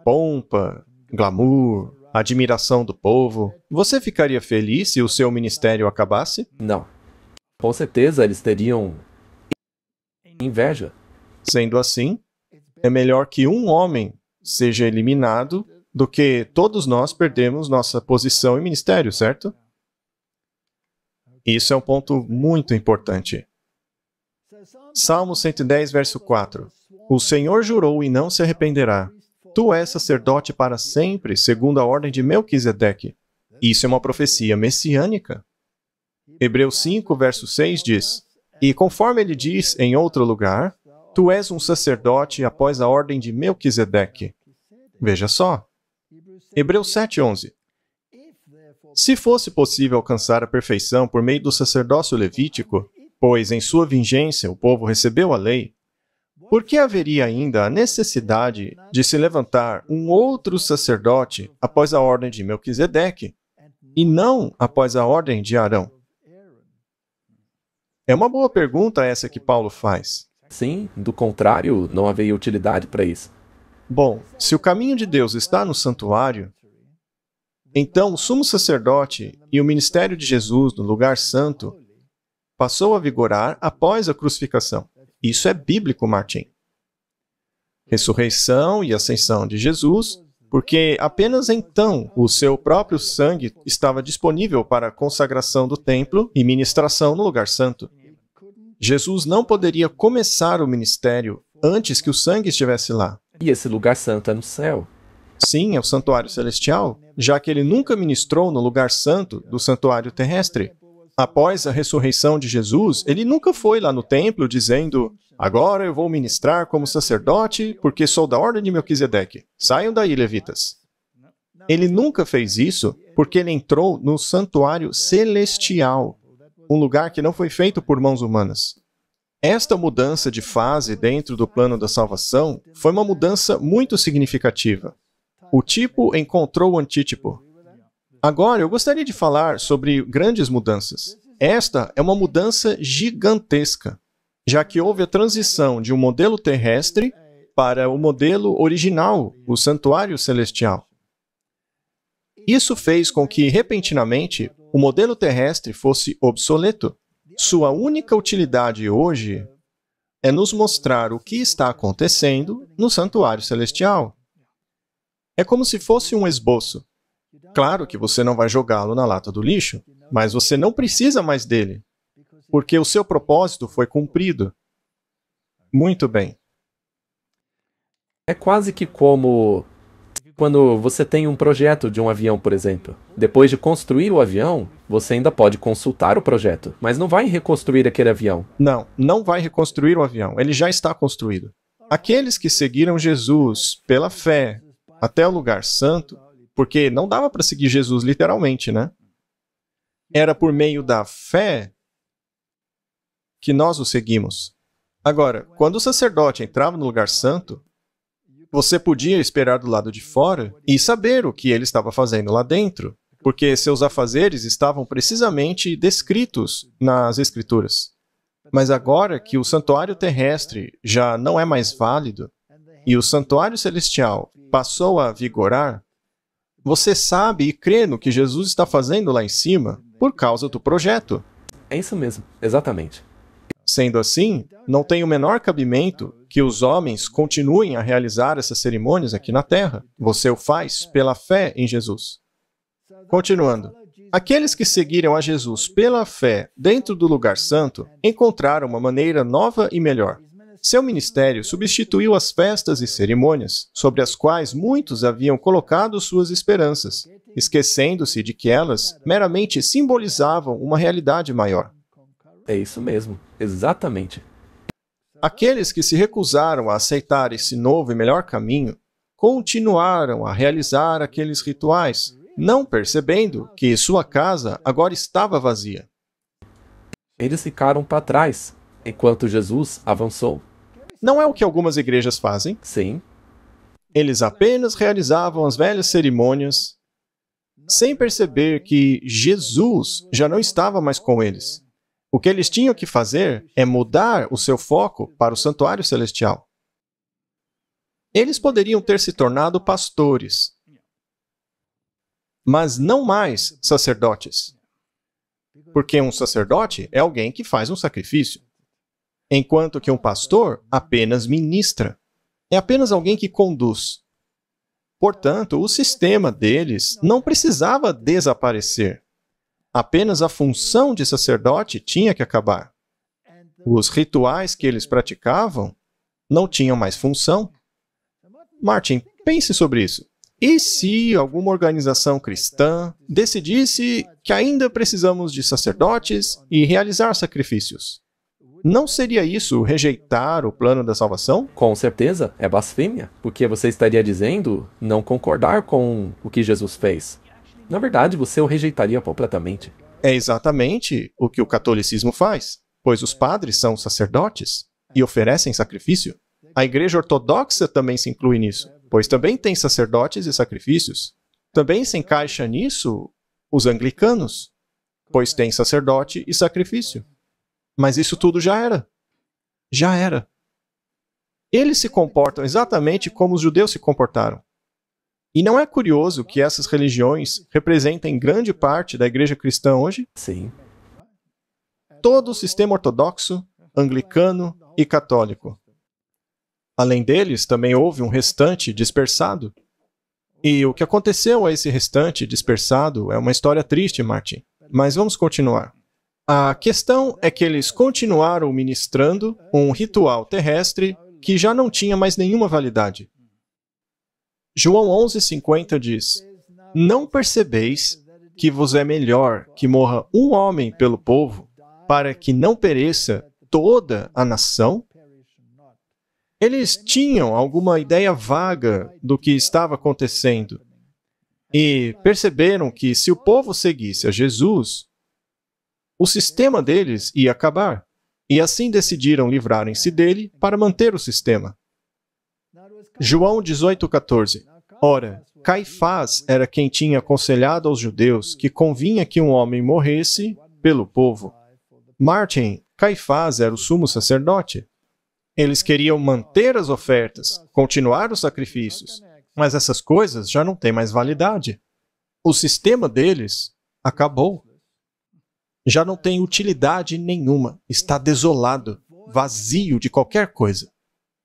pompa, glamour, admiração do povo, você ficaria feliz se o seu ministério acabasse? Não. Com certeza eles teriam inveja. Sendo assim, é melhor que um homem seja eliminado do que todos nós perdemos nossa posição e ministério, certo? Isso é um ponto muito importante. Salmo 110, verso 4. O Senhor jurou e não se arrependerá. Tu és sacerdote para sempre, segundo a ordem de Melquisedeque. Isso é uma profecia messiânica. Hebreus 5, verso 6 diz: E conforme ele diz em outro lugar, tu és um sacerdote após a ordem de Melquisedeque. Veja só. Hebreus 7:11. Se fosse possível alcançar a perfeição por meio do sacerdócio levítico, pois em sua vigência o povo recebeu a lei, por que haveria ainda a necessidade de se levantar um outro sacerdote após a ordem de Melquisedeque, e não após a ordem de Arão? É uma boa pergunta essa que Paulo faz. Sim, do contrário, não haveria utilidade para isso. Bom, se o caminho de Deus está no santuário, então o sumo sacerdote e o ministério de Jesus no lugar santo passou a vigorar após a crucificação. Isso é bíblico, Martin. Ressurreição e ascensão de Jesus, porque apenas então o seu próprio sangue estava disponível para a consagração do templo e ministração no lugar santo. Jesus não poderia começar o ministério antes que o sangue estivesse lá. E esse lugar santo é no céu. Sim, é o santuário celestial, já que ele nunca ministrou no lugar santo do santuário terrestre. Após a ressurreição de Jesus, ele nunca foi lá no templo dizendo: agora eu vou ministrar como sacerdote porque sou da ordem de Melquisedeque. Saiam daí, levitas. Ele nunca fez isso porque ele entrou no santuário celestial, um lugar que não foi feito por mãos humanas. Esta mudança de fase dentro do plano da salvação foi uma mudança muito significativa. O tipo encontrou o antítipo. Agora, eu gostaria de falar sobre grandes mudanças. Esta é uma mudança gigantesca, já que houve a transição de um modelo terrestre para o modelo original, o santuário celestial. Isso fez com que, repentinamente, o modelo terrestre fosse obsoleto. Sua única utilidade hoje é nos mostrar o que está acontecendo no santuário celestial. É como se fosse um esboço. Claro que você não vai jogá-lo na lata do lixo, mas você não precisa mais dele, porque o seu propósito foi cumprido. Muito bem. É quase que como quando você tem um projeto de um avião, por exemplo. Depois de construir o avião, você ainda pode consultar o projeto, mas não vai reconstruir aquele avião. Não, não vai reconstruir o avião. Ele já está construído. Aqueles que seguiram Jesus pela fé até o lugar santo, porque não dava para seguir Jesus literalmente, né? Era por meio da fé que nós o seguimos. Agora, quando o sacerdote entrava no lugar santo, você podia esperar do lado de fora e saber o que ele estava fazendo lá dentro, porque seus afazeres estavam precisamente descritos nas Escrituras. Mas agora que o santuário terrestre já não é mais válido e o santuário celestial passou a vigorar, você sabe e crê no que Jesus está fazendo lá em cima por causa do projeto. É isso mesmo, exatamente. Sendo assim, não tem o menor cabimento que os homens continuem a realizar essas cerimônias aqui na Terra. Você o faz pela fé em Jesus. Continuando. Aqueles que seguiram a Jesus pela fé dentro do lugar santo encontraram uma maneira nova e melhor. Seu ministério substituiu as festas e cerimônias, sobre as quais muitos haviam colocado suas esperanças, esquecendo-se de que elas meramente simbolizavam uma realidade maior. É isso mesmo, exatamente. Aqueles que se recusaram a aceitar esse novo e melhor caminho continuaram a realizar aqueles rituais, não percebendo que sua casa agora estava vazia. Eles ficaram para trás, enquanto Jesus avançou. Não é o que algumas igrejas fazem? Sim. Eles apenas realizavam as velhas cerimônias, sem perceber que Jesus já não estava mais com eles. O que eles tinham que fazer é mudar o seu foco para o santuário celestial. Eles poderiam ter se tornado pastores, mas não mais sacerdotes. Porque um sacerdote é alguém que faz um sacrifício, enquanto que um pastor apenas ministra. É apenas alguém que conduz. Portanto, o sistema deles não precisava desaparecer. Apenas a função de sacerdote tinha que acabar. Os rituais que eles praticavam não tinham mais função. Martin, pense sobre isso. E se alguma organização cristã decidisse que ainda precisamos de sacerdotes e realizar sacrifícios? Não seria isso rejeitar o plano da salvação? Com certeza, é blasfêmia, porque você estaria dizendo não concordar com o que Jesus fez. Na verdade, você o rejeitaria completamente. É exatamente o que o catolicismo faz, pois os padres são sacerdotes e oferecem sacrifício. A Igreja Ortodoxa também se inclui nisso, pois também tem sacerdotes e sacrifícios. Também se encaixa nisso os anglicanos, pois tem sacerdote e sacrifício. Mas isso tudo já era. Já era. Eles se comportam exatamente como os judeus se comportaram. E não é curioso que essas religiões representem grande parte da igreja cristã hoje? Sim. Todo o sistema ortodoxo, anglicano e católico. Além deles, também houve um restante dispersado. E o que aconteceu a esse restante dispersado é uma história triste, Martin. Mas vamos continuar. A questão é que eles continuaram ministrando um ritual terrestre que já não tinha mais nenhuma validade. João 11:50 diz: Não percebeis que vos é melhor que morra um homem pelo povo, para que não pereça toda a nação? Eles tinham alguma ideia vaga do que estava acontecendo e perceberam que se o povo seguisse a Jesus, o sistema deles ia acabar. E assim decidiram livrarem-se dele para manter o sistema. João 18,14. Ora, Caifás era quem tinha aconselhado aos judeus que convinha que um homem morresse pelo povo. Martin, Caifás era o sumo sacerdote. Eles queriam manter as ofertas, continuar os sacrifícios, mas essas coisas já não têm mais validade. O sistema deles acabou. Já não tem utilidade nenhuma, está desolado, vazio de qualquer coisa.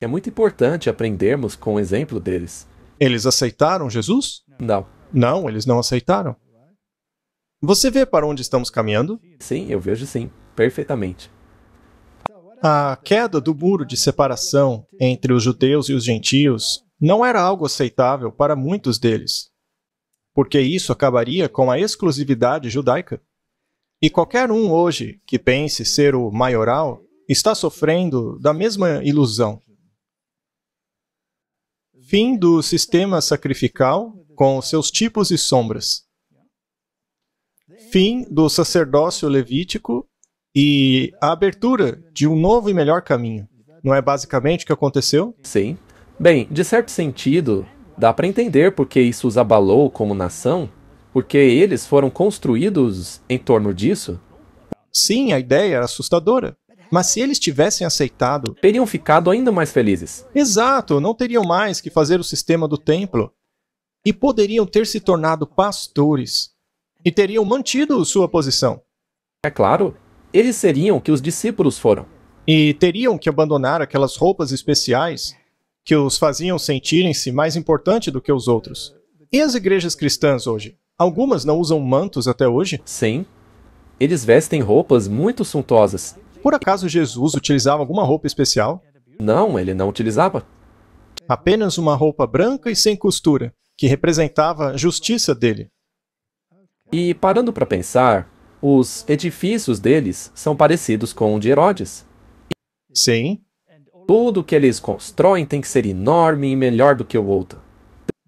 É muito importante aprendermos com o exemplo deles. Eles aceitaram Jesus? Não. Não, eles não aceitaram. Você vê para onde estamos caminhando? Sim, eu vejo sim, perfeitamente. A queda do muro de separação entre os judeus e os gentios não era algo aceitável para muitos deles, porque isso acabaria com a exclusividade judaica. E qualquer um hoje que pense ser o maioral está sofrendo da mesma ilusão. Fim do sistema sacrificial com seus tipos e sombras. Fim do sacerdócio levítico e a abertura de um novo e melhor caminho. Não é basicamente o que aconteceu? Sim. Bem, de certo sentido, dá para entender porque isso os abalou como nação, porque eles foram construídos em torno disso. Sim, a ideia era assustadora. Mas se eles tivessem aceitado... Teriam ficado ainda mais felizes. Exato, não teriam mais que fazer o sistema do templo. E poderiam ter se tornado pastores. E teriam mantido sua posição. É claro, eles seriam o que os discípulos foram. E teriam que abandonar aquelas roupas especiais que os faziam sentirem-se mais importante do que os outros. E as igrejas cristãs hoje? Algumas não usam mantos até hoje? Sim. Eles vestem roupas muito suntuosas. Por acaso Jesus utilizava alguma roupa especial? Não, ele não utilizava. Apenas uma roupa branca e sem costura, que representava a justiça dele. E parando para pensar, os edifícios deles são parecidos com o de Herodes. Sim. Tudo que eles constroem tem que ser enorme e melhor do que o outro.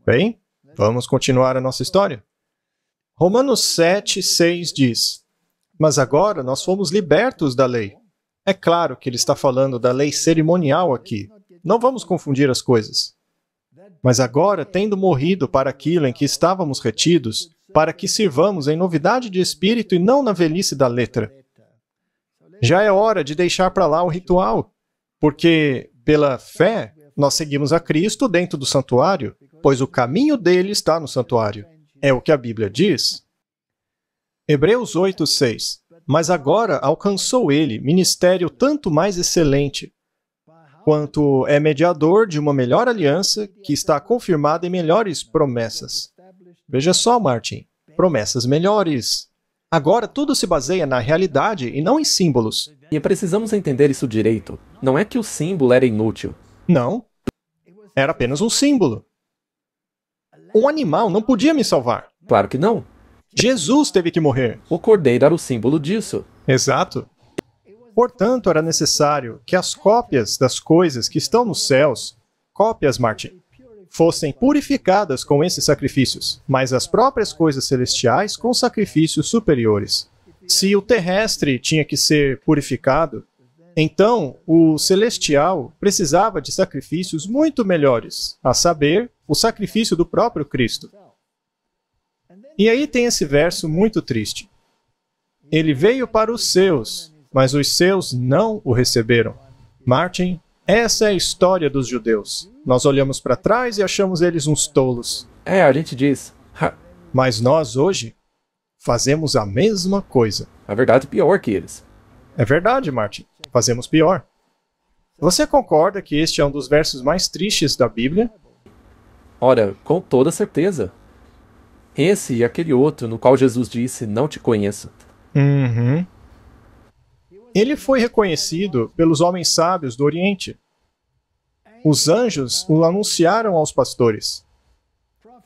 Bem, vamos continuar a nossa história. Romanos 7:6 diz: Mas agora nós fomos libertos da lei. É claro que ele está falando da lei cerimonial aqui. Não vamos confundir as coisas. Mas agora, tendo morrido para aquilo em que estávamos retidos, para que sirvamos em novidade de espírito e não na velhice da letra. Já é hora de deixar para lá o ritual, porque, pela fé, nós seguimos a Cristo dentro do santuário, pois o caminho dele está no santuário. É o que a Bíblia diz. Hebreus 8:6. Mas agora alcançou ele ministério tanto mais excelente, quanto é mediador de uma melhor aliança que está confirmada em melhores promessas. Veja só, Martin, promessas melhores. Agora tudo se baseia na realidade e não em símbolos. E precisamos entender isso direito. Não é que o símbolo era inútil. Não. Era apenas um símbolo. Um animal não podia me salvar. Claro que não. Jesus teve que morrer. O cordeiro era o símbolo disso. Exato. Portanto, era necessário que as cópias das coisas que estão nos céus, cópias, Martin, fossem purificadas com esses sacrifícios, mas as próprias coisas celestiais com sacrifícios superiores. Se o terrestre tinha que ser purificado, então o celestial precisava de sacrifícios muito melhores, a saber, o sacrifício do próprio Cristo. E aí tem esse verso muito triste. Ele veio para os seus, mas os seus não o receberam. Martin, essa é a história dos judeus. Nós olhamos para trás e achamos eles uns tolos. É, a gente diz. Mas nós hoje fazemos a mesma coisa. Na verdade, pior que eles. É verdade, Martin. Fazemos pior. Você concorda que este é um dos versos mais tristes da Bíblia? Ora, com toda certeza. Esse e aquele outro no qual Jesus disse, não te conheço. Uhum. Ele foi reconhecido pelos homens sábios do Oriente. Os anjos o anunciaram aos pastores.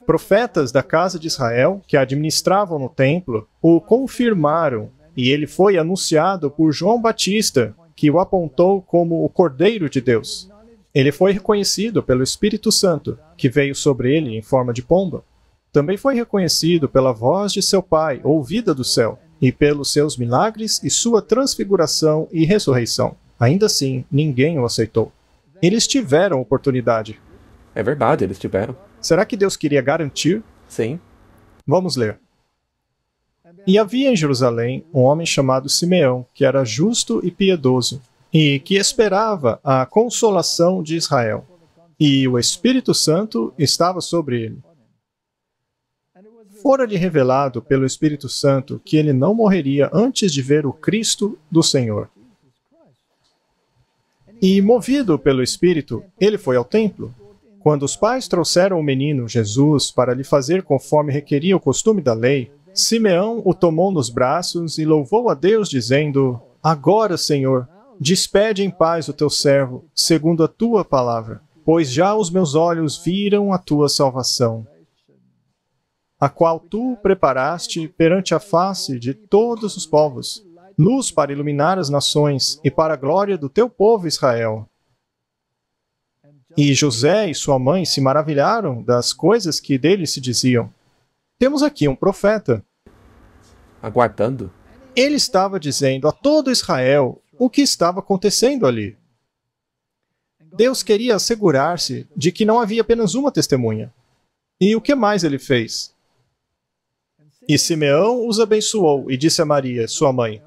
Profetas da casa de Israel, que administravam no templo, o confirmaram, e ele foi anunciado por João Batista, que o apontou como o Cordeiro de Deus. Ele foi reconhecido pelo Espírito Santo, que veio sobre ele em forma de pomba. Também foi reconhecido pela voz de seu Pai, ouvida do céu, e pelos seus milagres e sua transfiguração e ressurreição. Ainda assim, ninguém o aceitou. Eles tiveram oportunidade. É verdade, eles tiveram. Será que Deus queria garantir? Sim. Vamos ler. E havia em Jerusalém um homem chamado Simeão, que era justo e piedoso, e que esperava a consolação de Israel. E o Espírito Santo estava sobre ele. Fora-lhe revelado pelo Espírito Santo que ele não morreria antes de ver o Cristo do Senhor. E, movido pelo Espírito, ele foi ao templo. Quando os pais trouxeram o menino, Jesus, para lhe fazer conforme requeria o costume da lei, Simeão o tomou nos braços e louvou a Deus, dizendo: Agora, Senhor, despede em paz o teu servo, segundo a tua palavra, pois já os meus olhos viram a tua salvação, a qual tu preparaste perante a face de todos os povos, luz para iluminar as nações e para a glória do teu povo Israel. E José e sua mãe se maravilharam das coisas que dele se diziam. Temos aqui um profeta. Aguardando? Ele estava dizendo a todo Israel o que estava acontecendo ali. Deus queria assegurar-se de que não havia apenas uma testemunha. E o que mais ele fez? E Simeão os abençoou e disse a Maria, sua mãe: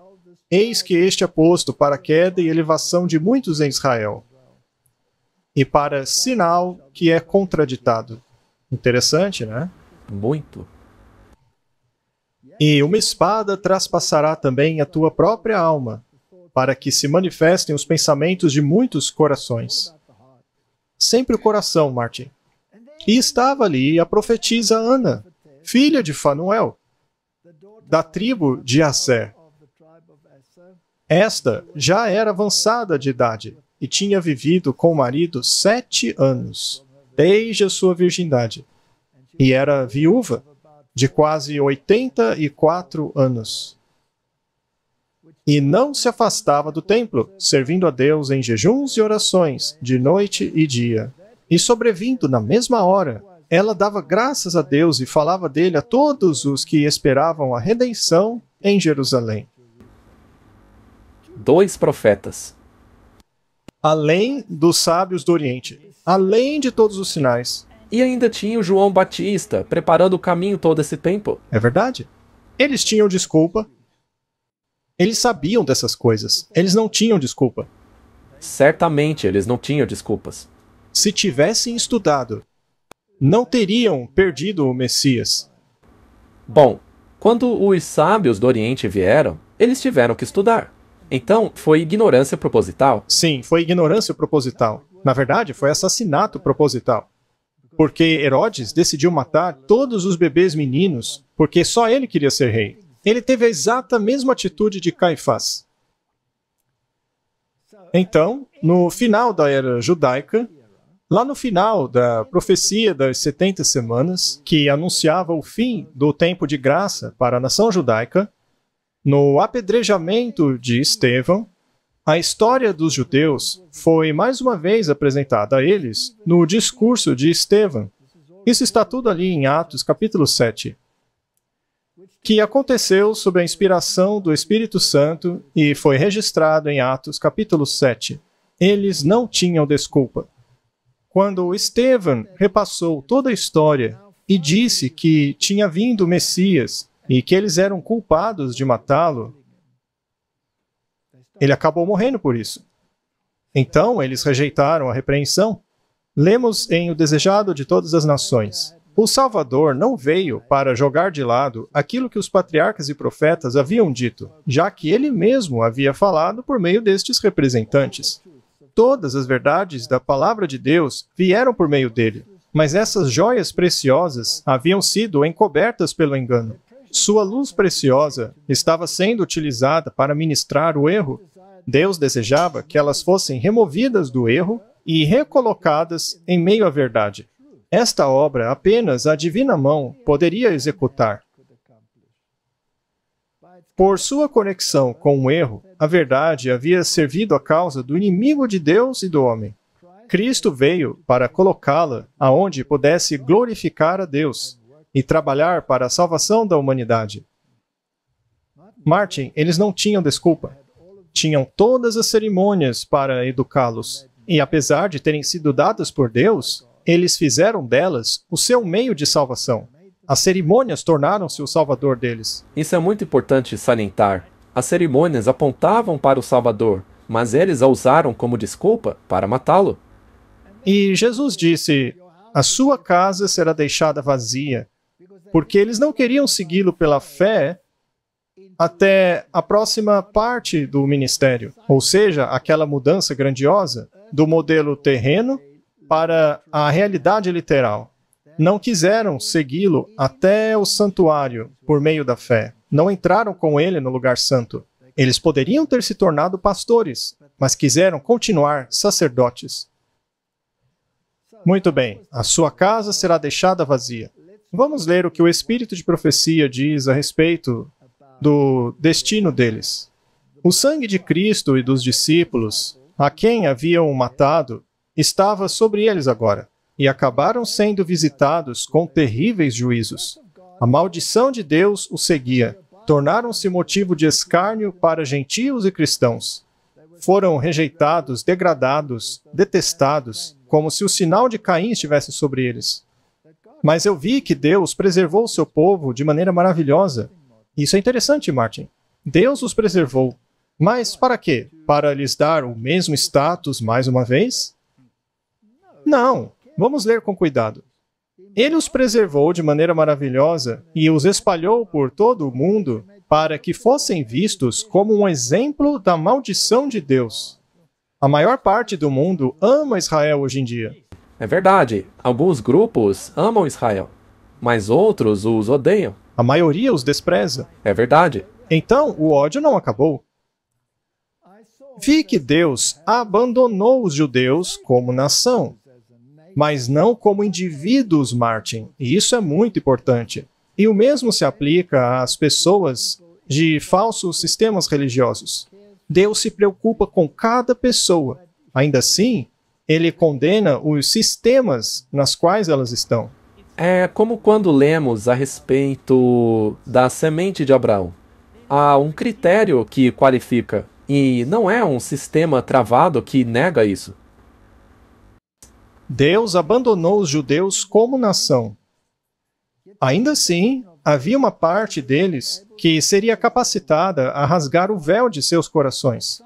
Eis que este é posto para a queda e elevação de muitos em Israel, e para sinal que é contraditado. Interessante, né? Muito. E uma espada traspassará também a tua própria alma, para que se manifestem os pensamentos de muitos corações. Sempre o coração, Martin. E estava ali a profetisa Ana, filha de Fanuel, da tribo de Asser. Esta já era avançada de idade e tinha vivido com o marido 7 anos, desde a sua virgindade, e era viúva de quase 84 anos. E não se afastava do templo, servindo a Deus em jejuns e orações, de noite e dia. E sobrevindo na mesma hora, ela dava graças a Deus e falava dele a todos os que esperavam a redenção em Jerusalém. 2 profetas. Além dos sábios do Oriente, além de todos os sinais. E ainda tinha o João Batista, preparando o caminho todo esse tempo. É verdade. Eles tinham desculpa. Eles sabiam dessas coisas. Eles não tinham desculpa. Certamente eles não tinham desculpas. Se tivessem estudado, não teriam perdido o Messias. Bom, quando os sábios do Oriente vieram, eles tiveram que estudar. Então, foi ignorância proposital? Sim, foi ignorância proposital. Na verdade, foi assassinato proposital. Porque Herodes decidiu matar todos os bebês meninos, porque só ele queria ser rei. Ele teve a exata mesma atitude de Caifás. Então, no final da era judaica, lá no final da profecia das 70 semanas, que anunciava o fim do tempo de graça para a nação judaica, no apedrejamento de Estevão, a história dos judeus foi mais uma vez apresentada a eles no discurso de Estevão. Isso está tudo ali em Atos, capítulo 7. Que aconteceu sob a inspiração do Espírito Santo e foi registrado em Atos, capítulo 7. Eles não tinham desculpa. Quando Estevão repassou toda a história e disse que tinha vindo o Messias e que eles eram culpados de matá-lo, ele acabou morrendo por isso. Então, eles rejeitaram a repreensão. Lemos em O Desejado de Todas as Nações: o Salvador não veio para jogar de lado aquilo que os patriarcas e profetas haviam dito, já que ele mesmo havia falado por meio destes representantes. Todas as verdades da palavra de Deus vieram por meio dele, mas essas joias preciosas haviam sido encobertas pelo engano. Sua luz preciosa estava sendo utilizada para ministrar o erro. Deus desejava que elas fossem removidas do erro e recolocadas em meio à verdade. Esta obra apenas a divina mão poderia executar. Por sua conexão com o erro, a verdade havia servido a causa do inimigo de Deus e do homem. Cristo veio para colocá-la aonde pudesse glorificar a Deus e trabalhar para a salvação da humanidade. Martin, eles não tinham desculpa. Tinham todas as cerimônias para educá-los. E apesar de terem sido dadas por Deus, eles fizeram delas o seu meio de salvação. As cerimônias tornaram-se o salvador deles. Isso é muito importante salientar. As cerimônias apontavam para o Salvador, mas eles a usaram como desculpa para matá-lo. E Jesus disse, a sua casa será deixada vazia, porque eles não queriam segui-lo pela fé até a próxima parte do ministério, ou seja, aquela mudança grandiosa do modelo terreno para a realidade literal. Não quiseram segui-lo até o santuário por meio da fé. Não entraram com ele no lugar santo. Eles poderiam ter se tornado pastores, mas quiseram continuar sacerdotes. Muito bem, a sua casa será deixada vazia. Vamos ler o que o Espírito de Profecia diz a respeito do destino deles. O sangue de Cristo e dos discípulos, a quem haviam matado, estava sobre eles agora, e acabaram sendo visitados com terríveis juízos. A maldição de Deus os seguia. Tornaram-se motivo de escárnio para gentios e cristãos. Foram rejeitados, degradados, detestados, como se o sinal de Caim estivesse sobre eles. Mas eu vi que Deus preservou o seu povo de maneira maravilhosa. Isso é interessante, Martin. Deus os preservou. Mas para quê? Para lhes dar o mesmo status mais uma vez? Não. Vamos ler com cuidado. Ele os preservou de maneira maravilhosa e os espalhou por todo o mundo para que fossem vistos como um exemplo da maldição de Deus. A maior parte do mundo ama Israel hoje em dia. É verdade, alguns grupos amam Israel, mas outros os odeiam. A maioria os despreza. É verdade. Então, o ódio não acabou. Vi que Deus abandonou os judeus como nação, mas não como indivíduos, Martin. E isso é muito importante. E o mesmo se aplica às pessoas de falsos sistemas religiosos. Deus se preocupa com cada pessoa. Ainda assim, ele condena os sistemas nas quais elas estão. É como quando lemos a respeito da semente de Abraão. Há um critério que qualifica, e não é um sistema travado que nega isso. Deus abandonou os judeus como nação. Ainda assim, havia uma parte deles que seria capacitada a rasgar o véu de seus corações.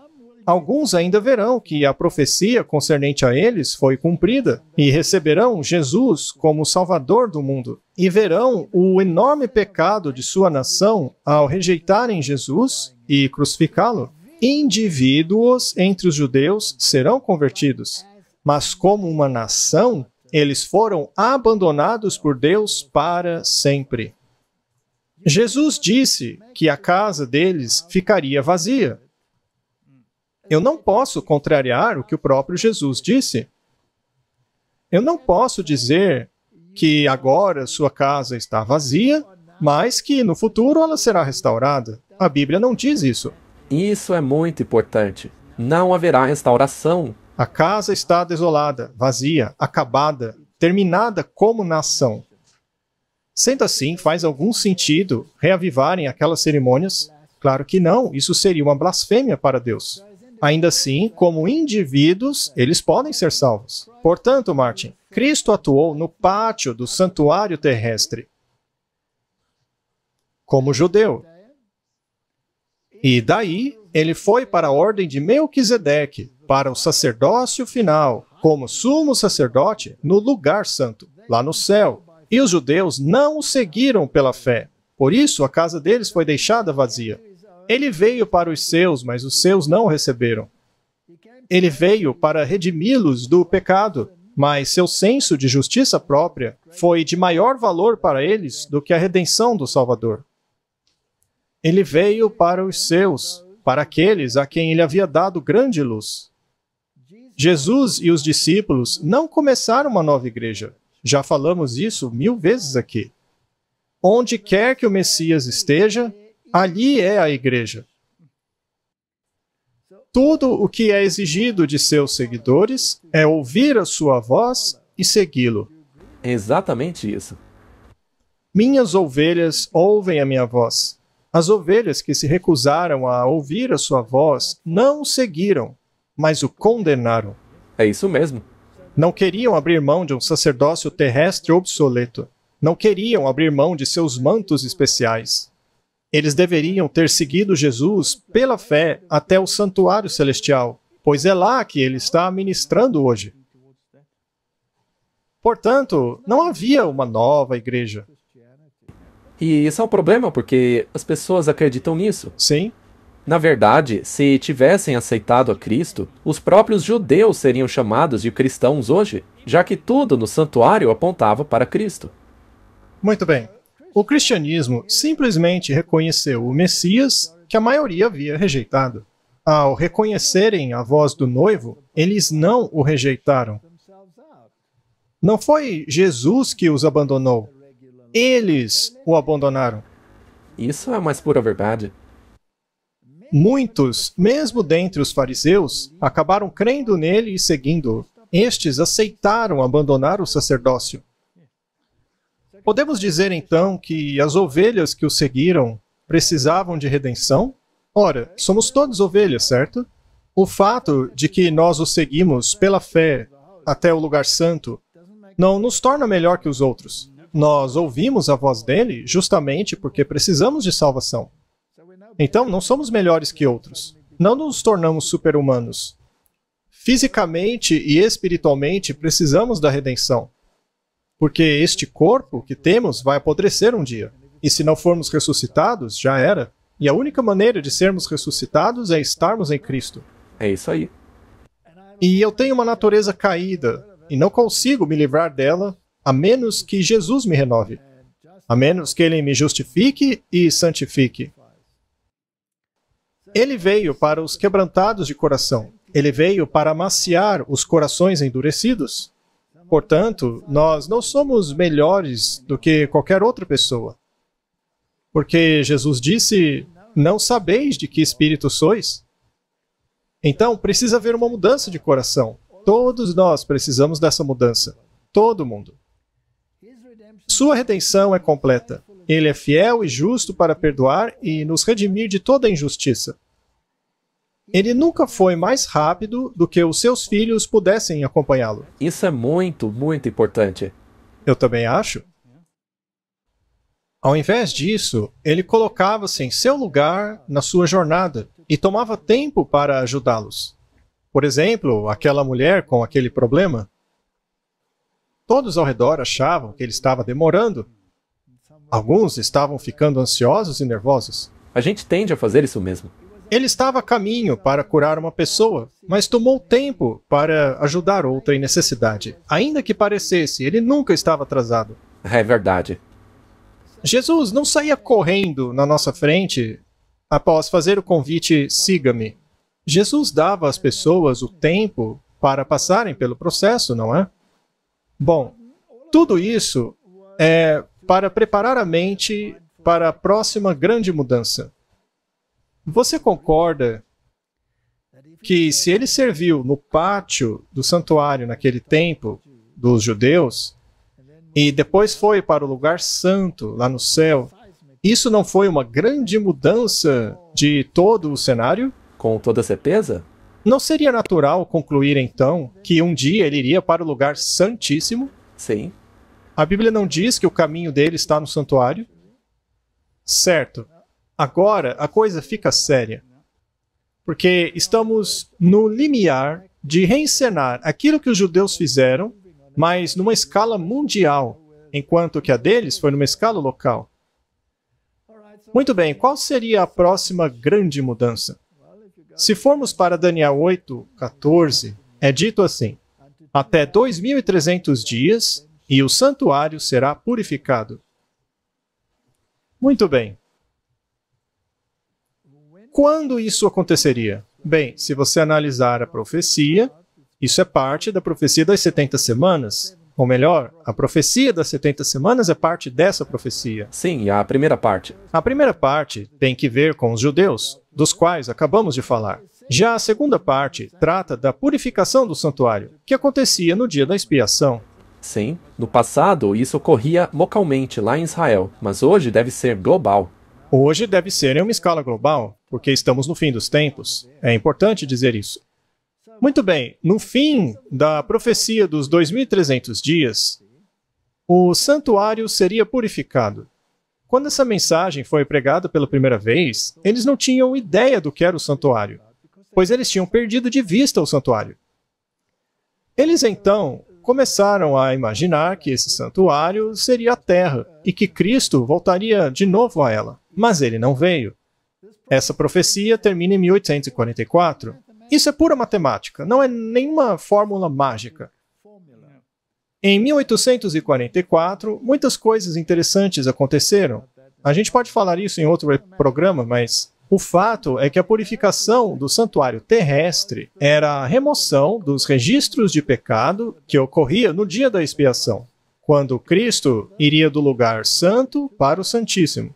Alguns ainda verão que a profecia concernente a eles foi cumprida e receberão Jesus como Salvador do mundo. E verão o enorme pecado de sua nação ao rejeitarem Jesus e crucificá-lo. Indivíduos entre os judeus serão convertidos. Mas como uma nação, eles foram abandonados por Deus para sempre. Jesus disse que a casa deles ficaria vazia. Eu não posso contrariar o que o próprio Jesus disse. Eu não posso dizer que agora sua casa está vazia, mas que no futuro ela será restaurada. A Bíblia não diz isso. Isso é muito importante. Não haverá restauração. A casa está desolada, vazia, acabada, terminada como nação. Sendo assim, faz algum sentido reavivarem aquelas cerimônias? Claro que não, isso seria uma blasfêmia para Deus. Ainda assim, como indivíduos, eles podem ser salvos. Portanto, Martin, Cristo atuou no pátio do santuário terrestre como judeu. E daí, ele foi para a ordem de Melquisedeque, para o sacerdócio final, como sumo sacerdote no lugar santo, lá no céu. E os judeus não o seguiram pela fé. Por isso, a casa deles foi deixada vazia. Ele veio para os seus, mas os seus não o receberam. Ele veio para redimi-los do pecado, mas seu senso de justiça própria foi de maior valor para eles do que a redenção do Salvador. Ele veio para os seus, para aqueles a quem ele havia dado grande luz. Jesus e os discípulos não começaram uma nova igreja. Já falamos isso 1000 vezes aqui. Onde quer que o Messias esteja, ali é a igreja. Tudo o que é exigido de seus seguidores é ouvir a sua voz e segui-lo. Exatamente isso. Minhas ovelhas ouvem a minha voz. As ovelhas que se recusaram a ouvir a sua voz não o seguiram, mas o condenaram. É isso mesmo. Não queriam abrir mão de um sacerdócio terrestre obsoleto. Não queriam abrir mão de seus mantos especiais. Eles deveriam ter seguido Jesus pela fé até o santuário celestial, pois é lá que ele está ministrando hoje. Portanto, não havia uma nova igreja. E isso é um problema porque as pessoas acreditam nisso. Sim, Na verdade, se tivessem aceitado a Cristo, os próprios judeus seriam chamados de cristãos hoje, já que tudo no santuário apontava para Cristo. muito bem. O cristianismo simplesmente reconheceu o Messias que a maioria havia rejeitado. Ao reconhecerem a voz do noivo, eles não o rejeitaram. Não foi Jesus que os abandonou. Eles o abandonaram. Isso é a mais pura verdade. Muitos, mesmo dentre os fariseus, acabaram crendo nele e seguindo-o. Estes aceitaram abandonar o sacerdócio. Podemos dizer então que as ovelhas que o seguiram precisavam de redenção? Ora, somos todos ovelhas, certo? O fato de que nós o seguimos pela fé até o lugar santo não nos torna melhor que os outros. Nós ouvimos a voz dele justamente porque precisamos de salvação. Então, não somos melhores que outros. Não nos tornamos super-humanos. Fisicamente e espiritualmente precisamos da redenção. Porque este corpo que temos vai apodrecer um dia. E se não formos ressuscitados, já era. E a única maneira de sermos ressuscitados é estarmos em Cristo. É isso aí. E eu tenho uma natureza caída, e não consigo me livrar dela, a menos que Jesus me renove. A menos que Ele me justifique e santifique. Ele veio para os quebrantados de coração. Ele veio para amaciar os corações endurecidos. Portanto, nós não somos melhores do que qualquer outra pessoa. Porque Jesus disse, não sabeis de que espírito sois? Então, precisa haver uma mudança de coração. Todos nós precisamos dessa mudança. Todo mundo. Sua redenção é completa. Ele é fiel e justo para perdoar e nos redimir de toda injustiça. Ele nunca foi mais rápido do que os seus filhos pudessem acompanhá-lo. Isso é muito, muito importante. Eu também acho. Ao invés disso, ele colocava-se em seu lugar na sua jornada e tomava tempo para ajudá-los. Por exemplo, aquela mulher com aquele problema. Todos ao redor achavam que ele estava demorando. Alguns estavam ficando ansiosos e nervosos. A gente tende a fazer isso mesmo. Ele estava a caminho para curar uma pessoa, mas tomou tempo para ajudar outra em necessidade. Ainda que parecesse, ele nunca estava atrasado. É verdade. Jesus não saía correndo na nossa frente após fazer o convite "siga-me". Jesus dava às pessoas o tempo para passarem pelo processo, não é? Bom, tudo isso é para preparar a mente para a próxima grande mudança. Você concorda que se ele serviu no pátio do santuário naquele tempo dos judeus e depois foi para o lugar santo lá no céu, isso não foi uma grande mudança de todo o cenário? Com toda certeza? Não seria natural concluir então que um dia ele iria para o lugar santíssimo? Sim. A Bíblia não diz que o caminho dele está no santuário? Certo. Agora a coisa fica séria. Porque estamos no limiar de reencenar aquilo que os judeus fizeram, mas numa escala mundial, enquanto que a deles foi numa escala local. Muito bem, qual seria a próxima grande mudança? Se formos para Daniel 8:14, é dito assim: até 2.300 dias, e o santuário será purificado. Muito bem. Quando isso aconteceria? Bem, se você analisar a profecia, isso é parte da profecia das 70 semanas. Ou melhor, a profecia das 70 semanas é parte dessa profecia. Sim, a primeira parte. A primeira parte tem que ver com os judeus, dos quais acabamos de falar. Já a segunda parte trata da purificação do santuário, que acontecia no dia da expiação. Sim, no passado isso ocorria localmente lá em Israel, mas hoje deve ser global. Hoje deve ser em uma escala global, porque estamos no fim dos tempos. É importante dizer isso. Muito bem, no fim da profecia dos 2.300 dias, o santuário seria purificado. Quando essa mensagem foi pregada pela primeira vez, eles não tinham ideia do que era o santuário, pois eles tinham perdido de vista o santuário. Eles então começaram a imaginar que esse santuário seria a terra e que Cristo voltaria de novo a ela, mas ele não veio. Essa profecia termina em 1844. Isso é pura matemática, não é nenhuma fórmula mágica. Em 1844, muitas coisas interessantes aconteceram. A gente pode falar isso em outro programa, mas o fato é que a purificação do santuário terrestre era a remoção dos registros de pecado que ocorria no dia da expiação, quando Cristo iria do lugar santo para o Santíssimo.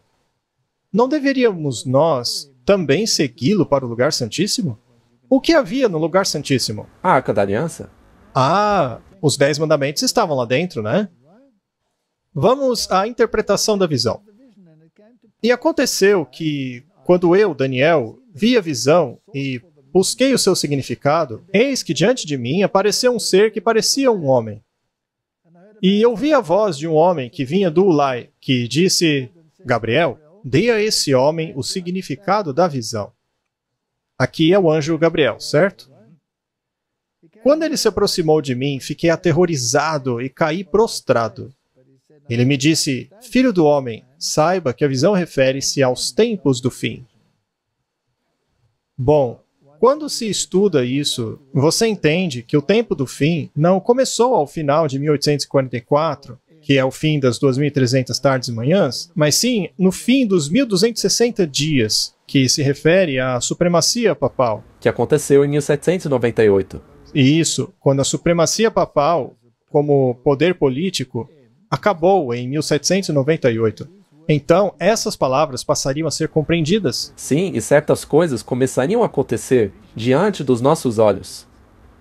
Não deveríamos nós também segui-lo para o lugar santíssimo? O que havia no lugar santíssimo? A Arca da Aliança? Os 10 mandamentos estavam lá dentro, né? Vamos à interpretação da visão. E aconteceu que, quando eu, Daniel, vi a visão e busquei o seu significado, eis que diante de mim apareceu um ser que parecia um homem. E eu vi a voz de um homem que vinha do Ulai, que disse: Gabriel, dê a esse homem o significado da visão. Aqui é o anjo Gabriel, certo? Quando ele se aproximou de mim, fiquei aterrorizado e caí prostrado. Ele me disse: Filho do homem, saiba que a visão refere-se aos tempos do fim. Bom, quando se estuda isso, você entende que o tempo do fim não começou ao final de 1844, que é o fim das 2.300 tardes e manhãs, mas sim no fim dos 1.260 dias, que se refere à supremacia papal. Que aconteceu em 1798. E isso, quando a supremacia papal, como poder político, acabou em 1798. Então, essas palavras passariam a ser compreendidas. Sim, e certas coisas começariam a acontecer diante dos nossos olhos.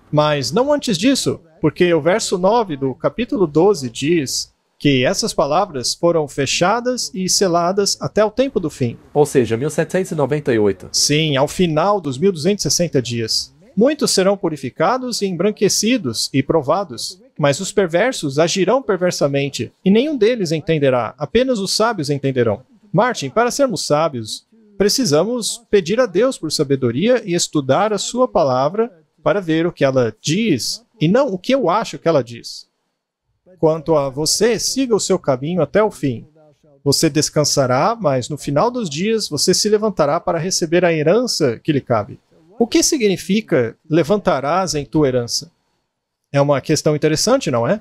Mas não antes disso, porque o verso 9 do capítulo 12 diz que essas palavras foram fechadas e seladas até o tempo do fim. Ou seja, 1798. Sim, ao final dos 1.260 dias. Muitos serão purificados e embranquecidos e provados, mas os perversos agirão perversamente, e nenhum deles entenderá, apenas os sábios entenderão. Martin, para sermos sábios, precisamos pedir a Deus por sabedoria e estudar a sua palavra para ver o que ela diz, e não o que eu acho que ela diz. Quanto a você, siga o seu caminho até o fim. Você descansará, mas no final dos dias você se levantará para receber a herança que lhe cabe. O que significa levantarás em tua herança? É uma questão interessante, não é?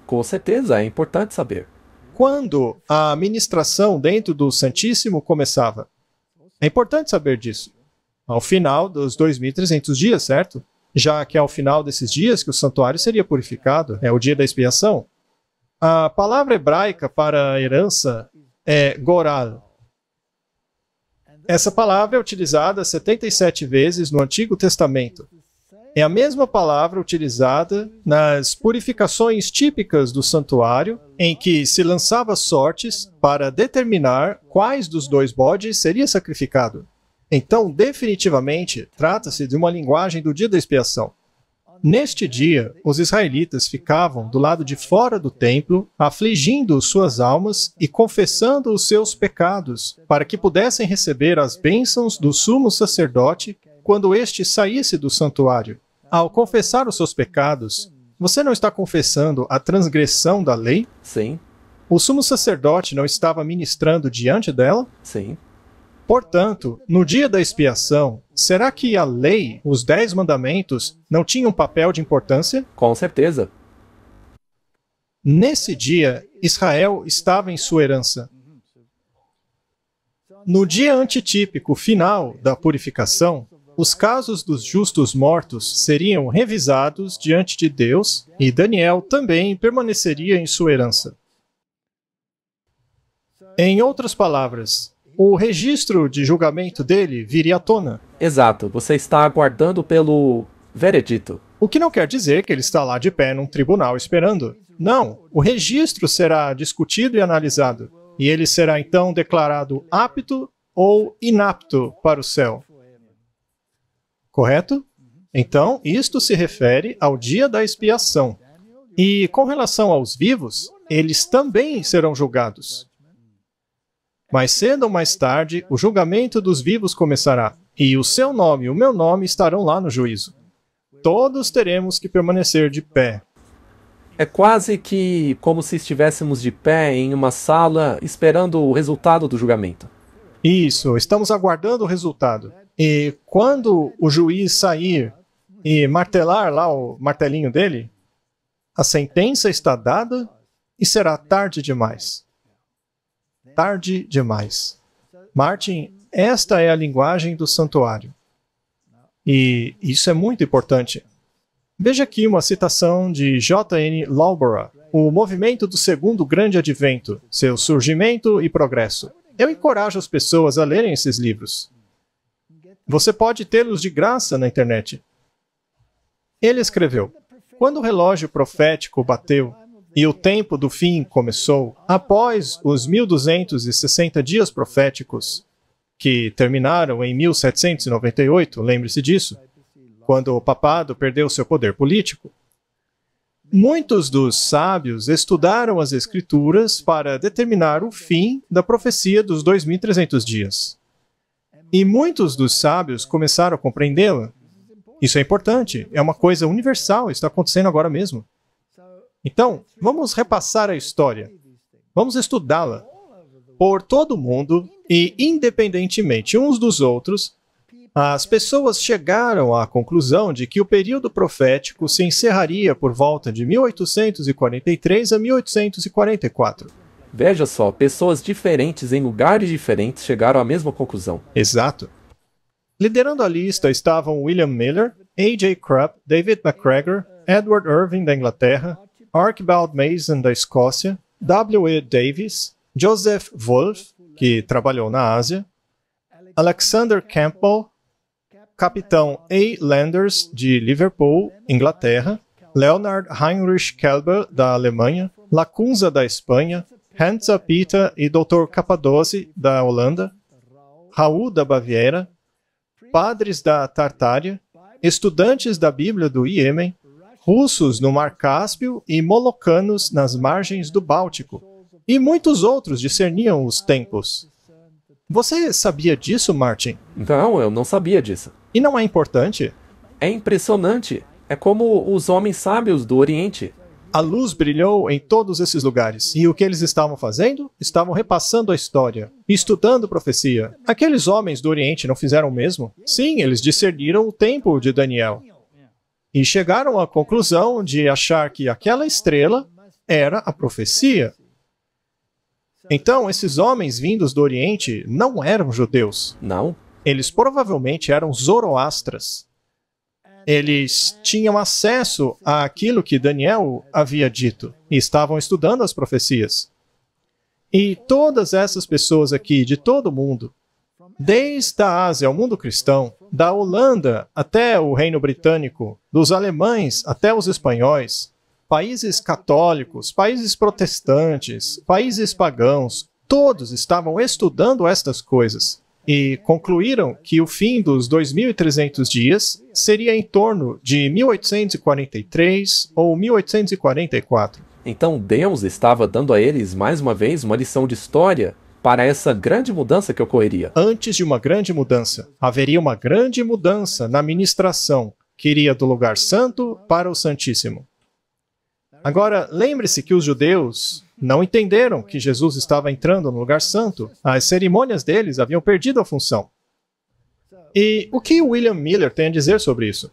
Com certeza, é importante saber. Quando a ministração dentro do Santíssimo começava? É importante saber disso. Ao final dos 2.300 dias, certo? Já que é ao final desses dias que o santuário seria purificado, é o dia da expiação. A palavra hebraica para herança é goral. Essa palavra é utilizada 77 vezes no Antigo Testamento. É a mesma palavra utilizada nas purificações típicas do santuário, em que se lançava sortes para determinar quais dos 2 bodes seria sacrificado. Então, definitivamente, trata-se de uma linguagem do dia da expiação. Neste dia, os israelitas ficavam do lado de fora do templo, afligindo suas almas e confessando os seus pecados, para que pudessem receber as bênçãos do sumo sacerdote quando este saísse do santuário. Ao confessar os seus pecados, você não está confessando a transgressão da lei? Sim. O sumo sacerdote não estava ministrando diante dela? Sim. Portanto, no dia da expiação, será que a lei, os 10 mandamentos, não tinham papel de importância? Com certeza. Nesse dia, Israel estava em sua herança. No dia antitípico final da purificação, os casos dos justos mortos seriam revisados diante de Deus e Daniel também permaneceria em sua herança. Em outras palavras, o registro de julgamento dele viria à tona. Exato, você está aguardando pelo veredito. O que não quer dizer que ele está lá de pé num tribunal esperando. Não, o registro será discutido e analisado, e ele será então declarado apto ou inapto para o céu. Correto? Então, isto se refere ao dia da expiação. E com relação aos vivos, eles também serão julgados. Mais cedo ou mais tarde, o julgamento dos vivos começará, e o seu nome e o meu nome estarão lá no juízo. Todos teremos que permanecer de pé. É quase que como se estivéssemos de pé em uma sala esperando o resultado do julgamento. Isso, estamos aguardando o resultado. E quando o juiz sair e martelar lá o martelinho dele, a sentença está dada e será tarde demais. Tarde demais. Martin, esta é a linguagem do santuário. E isso é muito importante. Veja aqui uma citação de J.N. Lawborough, o movimento do segundo grande advento, seu surgimento e progresso. Eu encorajo as pessoas a lerem esses livros. Você pode tê-los de graça na internet. Ele escreveu: quando o relógio profético bateu e o tempo do fim começou, após os 1260 dias proféticos, que terminaram em 1798, lembre-se disso, quando o papado perdeu seu poder político, muitos dos sábios estudaram as Escrituras para determinar o fim da profecia dos 2300 dias. E muitos dos sábios começaram a compreendê-la. Isso é importante, é uma coisa universal, está acontecendo agora mesmo. Então, vamos repassar a história. Vamos estudá-la. Por todo o mundo, e independentemente uns dos outros, as pessoas chegaram à conclusão de que o período profético se encerraria por volta de 1843 a 1844. Veja só, pessoas diferentes em lugares diferentes chegaram à mesma conclusão. Exato. Liderando a lista estavam William Miller, A.J. Krupp, David MacGregor, Edward Irving da Inglaterra, Archibald Mason da Escócia, W.E. Davis, Joseph Wolff, que trabalhou na Ásia, Alexander Campbell, Capitão A. Landers, de Liverpool, Inglaterra, Leonard Heinrich Kelber, da Alemanha, Lacunza, da Espanha, Hansa Pita e Dr. Cappadoci, da Holanda, Raul, da Baviera, padres da Tartária, estudantes da Bíblia do Iêmen, russos no Mar Cáspio e molocanos nas margens do Báltico, e muitos outros discerniam os tempos. Você sabia disso, Martin? Não, eu não sabia disso. E não é importante? É impressionante. É como os homens sábios do Oriente. A luz brilhou em todos esses lugares. E o que eles estavam fazendo? Estavam repassando a história, estudando profecia. Aqueles homens do Oriente não fizeram o mesmo? Sim, eles discerniram o tempo de Daniel. E chegaram à conclusão de achar que aquela estrela era a profecia. Então, esses homens vindos do Oriente não eram judeus. Não? Eles provavelmente eram zoroastras. Eles tinham acesso àquilo que Daniel havia dito e estavam estudando as profecias. E todas essas pessoas aqui, de todo o mundo, desde a Ásia ao mundo cristão, da Holanda até o Reino Britânico, dos alemães até os espanhóis, países católicos, países protestantes, países pagãos, todos estavam estudando estas coisas. E concluíram que o fim dos 2300 dias seria em torno de 1843 ou 1844. Então Deus estava dando a eles, mais uma vez, uma lição de história para essa grande mudança que ocorreria. Antes de uma grande mudança, haveria uma grande mudança na ministração, que iria do lugar santo para o Santíssimo. Agora, lembre-se que os judeus não entenderam que Jesus estava entrando no lugar santo. As cerimônias deles haviam perdido a função. E o que William Miller tem a dizer sobre isso?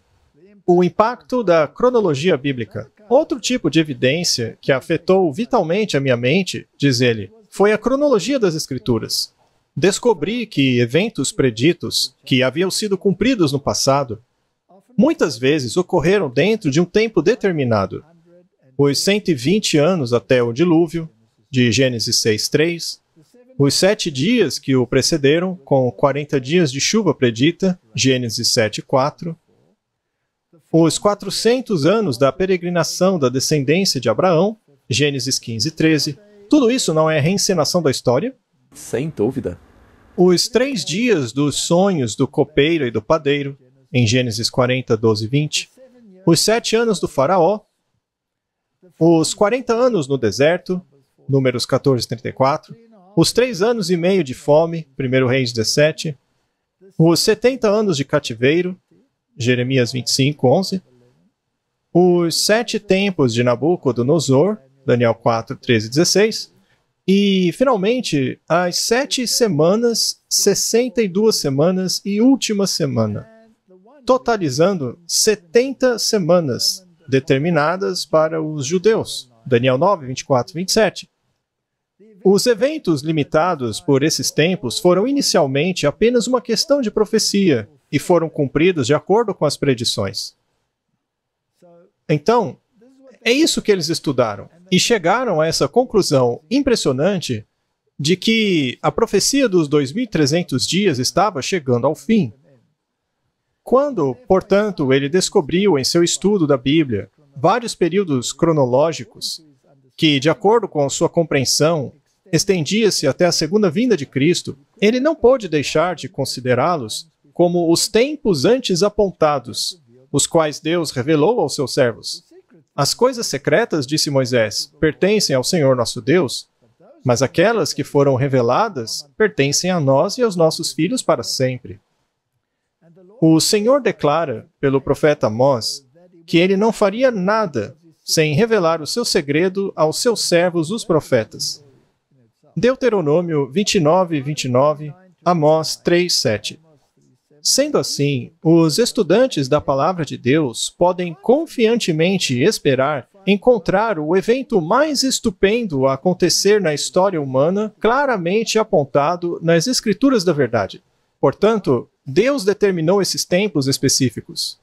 O impacto da cronologia bíblica. Outro tipo de evidência que afetou vitalmente a minha mente, diz ele, foi a cronologia das Escrituras. descobri que eventos preditos, que haviam sido cumpridos no passado, muitas vezes ocorreram dentro de um tempo determinado. Os 120 anos até o dilúvio, de Gênesis 6:3, os 7 dias que o precederam, com 40 dias de chuva predita, Gênesis 7:4, os 400 anos da peregrinação da descendência de Abraão, Gênesis 15:13. Tudo isso não é reencenação da história? Sem dúvida. Os 3 dias dos sonhos do copeiro e do padeiro, em Gênesis 40:12-20. Os 7 anos do faraó. Os 40 anos no deserto, Números 14:34. Os 3 anos e meio de fome, 1 Reis 17. Os 70 anos de cativeiro, Jeremias 25:11. Os 7 tempos de Nabucodonosor, Daniel 4:13-16. E, finalmente, as 7 semanas, 62 semanas e última semana, totalizando 70 semanas determinadas para os judeus, Daniel 9:24-27. Os eventos limitados por esses tempos foram inicialmente apenas uma questão de profecia e foram cumpridos de acordo com as predições. Então, é isso que eles estudaram e chegaram a essa conclusão impressionante de que a profecia dos 2.300 dias estava chegando ao fim. Quando, portanto, ele descobriu em seu estudo da Bíblia vários períodos cronológicos que, de acordo com sua compreensão, estendia-se até a segunda vinda de Cristo, ele não pôde deixar de considerá-los como os tempos antes apontados, os quais Deus revelou aos seus servos. As coisas secretas, disse Moisés, pertencem ao Senhor nosso Deus, mas aquelas que foram reveladas pertencem a nós e aos nossos filhos para sempre. O Senhor declara, pelo profeta Amós, que ele não faria nada sem revelar o seu segredo aos seus servos, os profetas. Deuteronômio 29:29, Amós 3:7. Sendo assim, os estudantes da Palavra de Deus podem confiantemente esperar encontrar o evento mais estupendo a acontecer na história humana claramente apontado nas Escrituras da Verdade. Portanto, Deus determinou esses tempos específicos.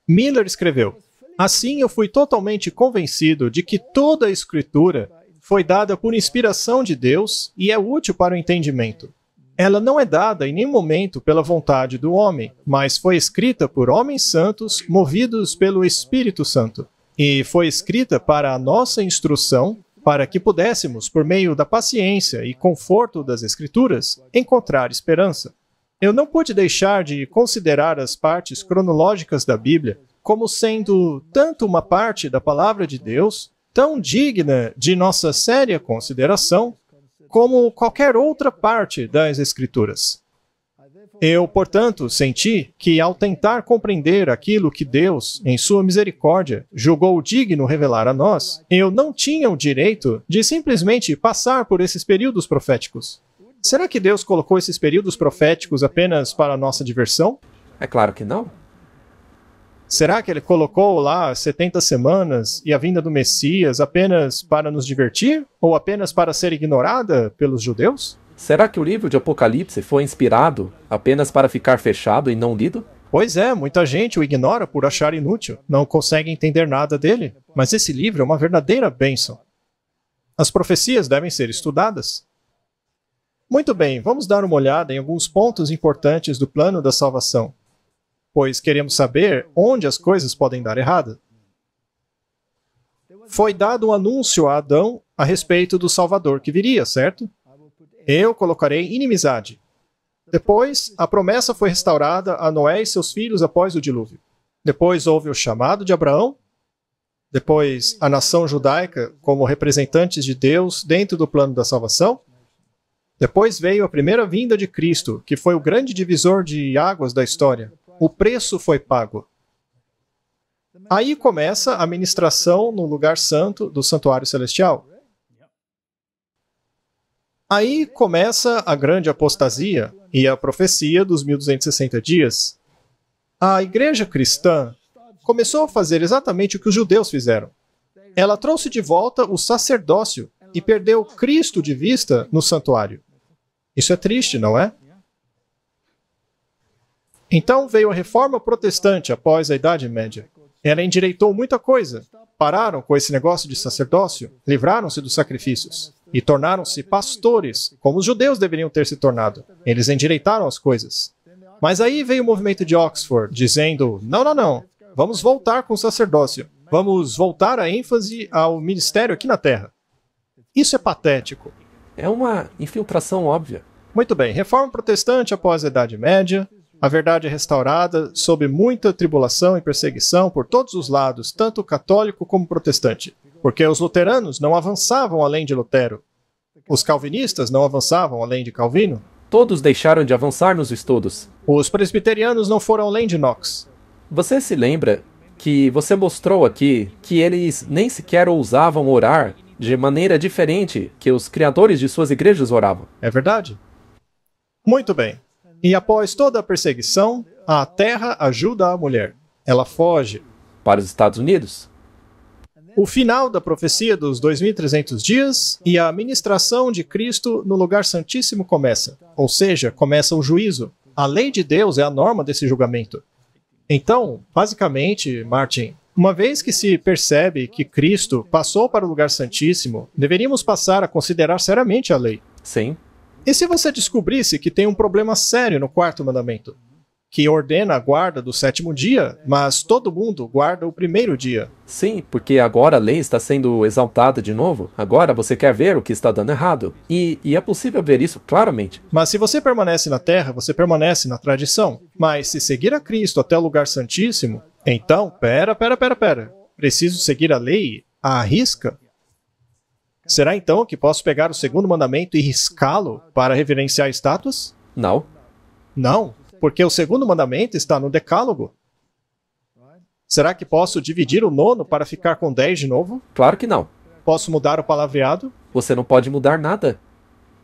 Miller escreveu: assim eu fui totalmente convencido de que toda a Escritura foi dada por inspiração de Deus e é útil para o entendimento. Ela não é dada em nenhum momento pela vontade do homem, mas foi escrita por homens santos, movidos pelo Espírito Santo. E foi escrita para a nossa instrução, para que pudéssemos, por meio da paciência e conforto das Escrituras, encontrar esperança. Eu não pude deixar de considerar as partes cronológicas da Bíblia como sendo tanto uma parte da Palavra de Deus, tão digna de nossa séria consideração, como qualquer outra parte das Escrituras. Eu, portanto, senti que, ao tentar compreender aquilo que Deus, em sua misericórdia, julgou digno revelar a nós, eu não tinha o direito de simplesmente passar por esses períodos proféticos. Será que Deus colocou esses períodos proféticos apenas para a nossa diversão? É claro que não. Será que ele colocou lá 70 semanas e a vinda do Messias apenas para nos divertir? Ou apenas para ser ignorada pelos judeus? Será que o livro de Apocalipse foi inspirado apenas para ficar fechado e não lido? Pois é, muita gente o ignora por achar inútil, não consegue entender nada dele. Mas esse livro é uma verdadeira bênção. As profecias devem ser estudadas. Muito bem, vamos dar uma olhada em alguns pontos importantes do plano da salvação, pois queremos saber onde as coisas podem dar errado. Foi dado um anúncio a Adão a respeito do Salvador que viria, certo? Eu colocarei inimizade. Depois, a promessa foi restaurada a Noé e seus filhos após o dilúvio. Depois houve o chamado de Abraão. Depois, a nação judaica como representantes de Deus dentro do plano da salvação. Depois veio a primeira vinda de Cristo, que foi o grande divisor de águas da história. O preço foi pago. Aí começa a ministração no lugar santo do santuário celestial. Aí começa a grande apostasia e a profecia dos 1260 dias. A igreja cristã começou a fazer exatamente o que os judeus fizeram. Ela trouxe de volta o sacerdócio e perdeu Cristo de vista no santuário. Isso é triste, não é? Então veio a Reforma Protestante após a Idade Média. Ela endireitou muita coisa. Pararam com esse negócio de sacerdócio, livraram-se dos sacrifícios e tornaram-se pastores, como os judeus deveriam ter se tornado. Eles endireitaram as coisas. Mas aí veio o movimento de Oxford, dizendo, não, vamos voltar com o sacerdócio. Vamos voltar a ênfase ao ministério aqui na Terra. Isso é patético. É uma infiltração óbvia. Muito bem, Reforma Protestante após a Idade Média. A verdade é restaurada sob muita tribulação e perseguição por todos os lados, tanto católico como protestante. Porque os luteranos não avançavam além de Lutero. Os calvinistas não avançavam além de Calvino. Todos deixaram de avançar nos estudos. Os presbiterianos não foram além de Knox. Você se lembra que você mostrou aqui que eles nem sequer ousavam orar de maneira diferente que os criadores de suas igrejas oravam? É verdade. Muito bem. E após toda a perseguição, a terra ajuda a mulher. Ela foge. Para os Estados Unidos? O final da profecia dos 2.300 dias e a ministração de Cristo no lugar santíssimo começa. Ou seja, começa o juízo. A lei de Deus é a norma desse julgamento. Então, basicamente, Martin, uma vez que se percebe que Cristo passou para o lugar santíssimo, deveríamos passar a considerar seriamente a lei. Sim. E se você descobrisse que tem um problema sério no quarto mandamento, que ordena a guarda do sétimo dia, mas todo mundo guarda o primeiro dia? Sim, porque agora a lei está sendo exaltada de novo. Agora você quer ver o que está dando errado. E é possível ver isso claramente. Mas se você permanece na terra, você permanece na tradição. Mas se seguir a Cristo até o lugar santíssimo, então, pera. Preciso seguir a lei à risca? Será então que posso pegar o segundo mandamento e riscá-lo para reverenciar estátuas? Não. Não, porque o segundo mandamento está no Decálogo. Será que posso dividir o nono para ficar com 10 de novo? Claro que não. Posso mudar o palavreado? Você não pode mudar nada.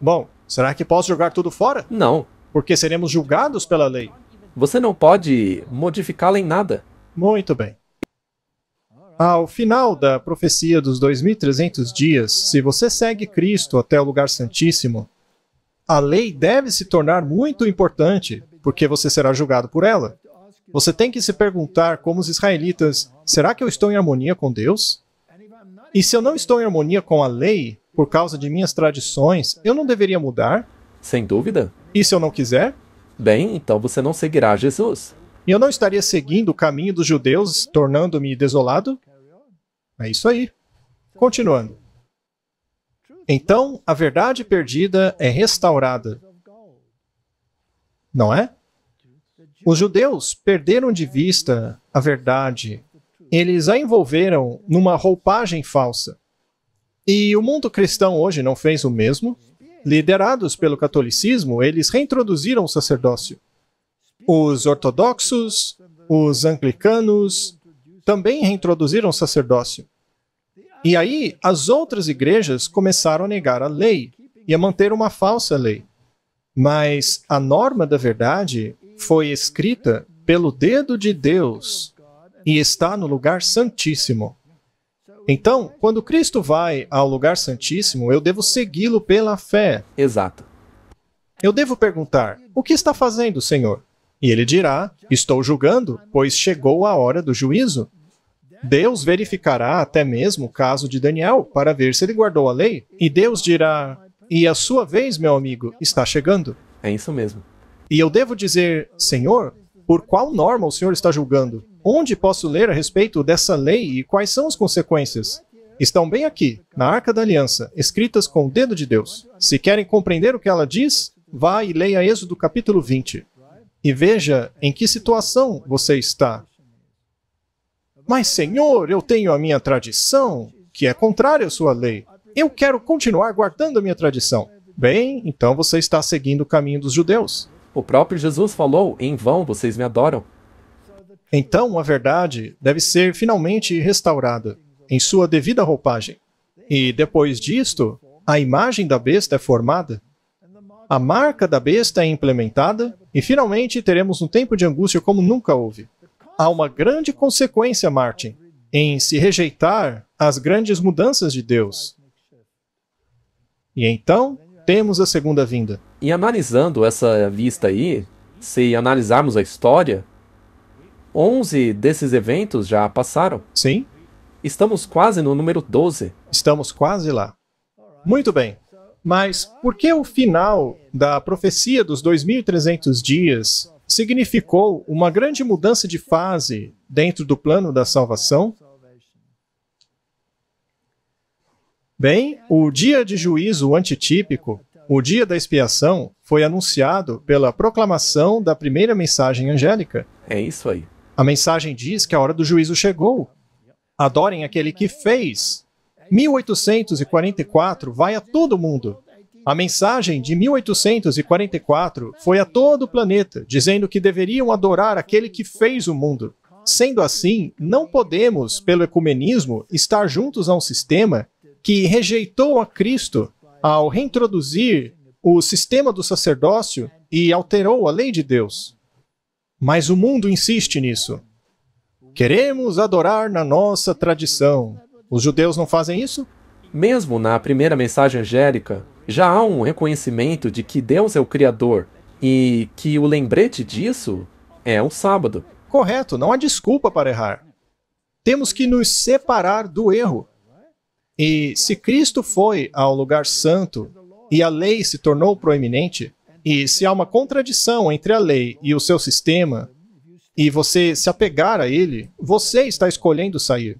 Bom, será que posso jogar tudo fora? Não. Porque seremos julgados pela lei. Você não pode modificá-la em nada. Muito bem. Ao final da profecia dos 2.300 dias, se você segue Cristo até o lugar santíssimo, a lei deve se tornar muito importante, porque você será julgado por ela. Você tem que se perguntar, como os israelitas, será que eu estou em harmonia com Deus? E se eu não estou em harmonia com a lei, por causa de minhas tradições, eu não deveria mudar? Sem dúvida. E se eu não quiser? Bem, então você não seguirá Jesus. E eu não estaria seguindo o caminho dos judeus, tornando-me desolado? É isso aí. Continuando. Então, a verdade perdida é restaurada. Não é? Os judeus perderam de vista a verdade. Eles a envolveram numa roupagem falsa. E o mundo cristão hoje não fez o mesmo. Liderados pelo catolicismo, eles reintroduziram o sacerdócio. Os ortodoxos, os anglicanos, também reintroduziram o sacerdócio. E aí, as outras igrejas começaram a negar a lei e a manter uma falsa lei. Mas a norma da verdade foi escrita pelo dedo de Deus e está no lugar santíssimo. Então, quando Cristo vai ao lugar santíssimo, eu devo segui-lo pela fé. Exato. Eu devo perguntar, o que está fazendo, Senhor? E ele dirá, estou julgando, pois chegou a hora do juízo. Deus verificará até mesmo o caso de Daniel, para ver se ele guardou a lei. E Deus dirá, e a sua vez, meu amigo, está chegando. É isso mesmo. E eu devo dizer, Senhor, por qual norma o Senhor está julgando? Onde posso ler a respeito dessa lei e quais são as consequências? Estão bem aqui, na Arca da Aliança, escritas com o dedo de Deus. Se querem compreender o que ela diz, vá e leia Êxodo capítulo 20. E veja em que situação você está. Mas, Senhor, eu tenho a minha tradição, que é contrária à sua lei. Eu quero continuar guardando a minha tradição. Bem, então você está seguindo o caminho dos judeus. O próprio Jesus falou, em vão vocês me adoram. Então a verdade deve ser finalmente restaurada, em sua devida roupagem. E depois disto, a imagem da besta é formada, a marca da besta é implementada, e finalmente teremos um tempo de angústia como nunca houve. Há uma grande consequência, Martin, em se rejeitar as grandes mudanças de Deus. E então, temos a segunda vinda. E analisando essa lista aí, se analisarmos a história, 11 desses eventos já passaram. Sim, Estamos quase no número 12. estamos quase lá. Muito bem. Mas por que o final da profecia dos 2.300 dias significou uma grande mudança de fase dentro do plano da salvação? Bem, o dia de juízo antitípico, o dia da expiação, foi anunciado pela proclamação da primeira mensagem angélica. É isso aí. A mensagem diz que a hora do juízo chegou. Adorem aquele que fez. 1844 vai a todo mundo. A mensagem de 1844 foi a todo o planeta, dizendo que deveriam adorar aquele que fez o mundo. Sendo assim, não podemos, pelo ecumenismo, estar juntos a um sistema que rejeitou a Cristo ao reintroduzir o sistema do sacerdócio e alterou a lei de Deus. Mas o mundo insiste nisso. Queremos adorar na nossa tradição. Os judeus não fazem isso? Mesmo na primeira mensagem angélica, já há um reconhecimento de que Deus é o Criador e que o lembrete disso é o sábado. Correto, não há desculpa para errar. Temos que nos separar do erro. E se Cristo foi ao lugar santo e a lei se tornou proeminente, e se há uma contradição entre a lei e o seu sistema, e você se apegar a ele, você está escolhendo sair.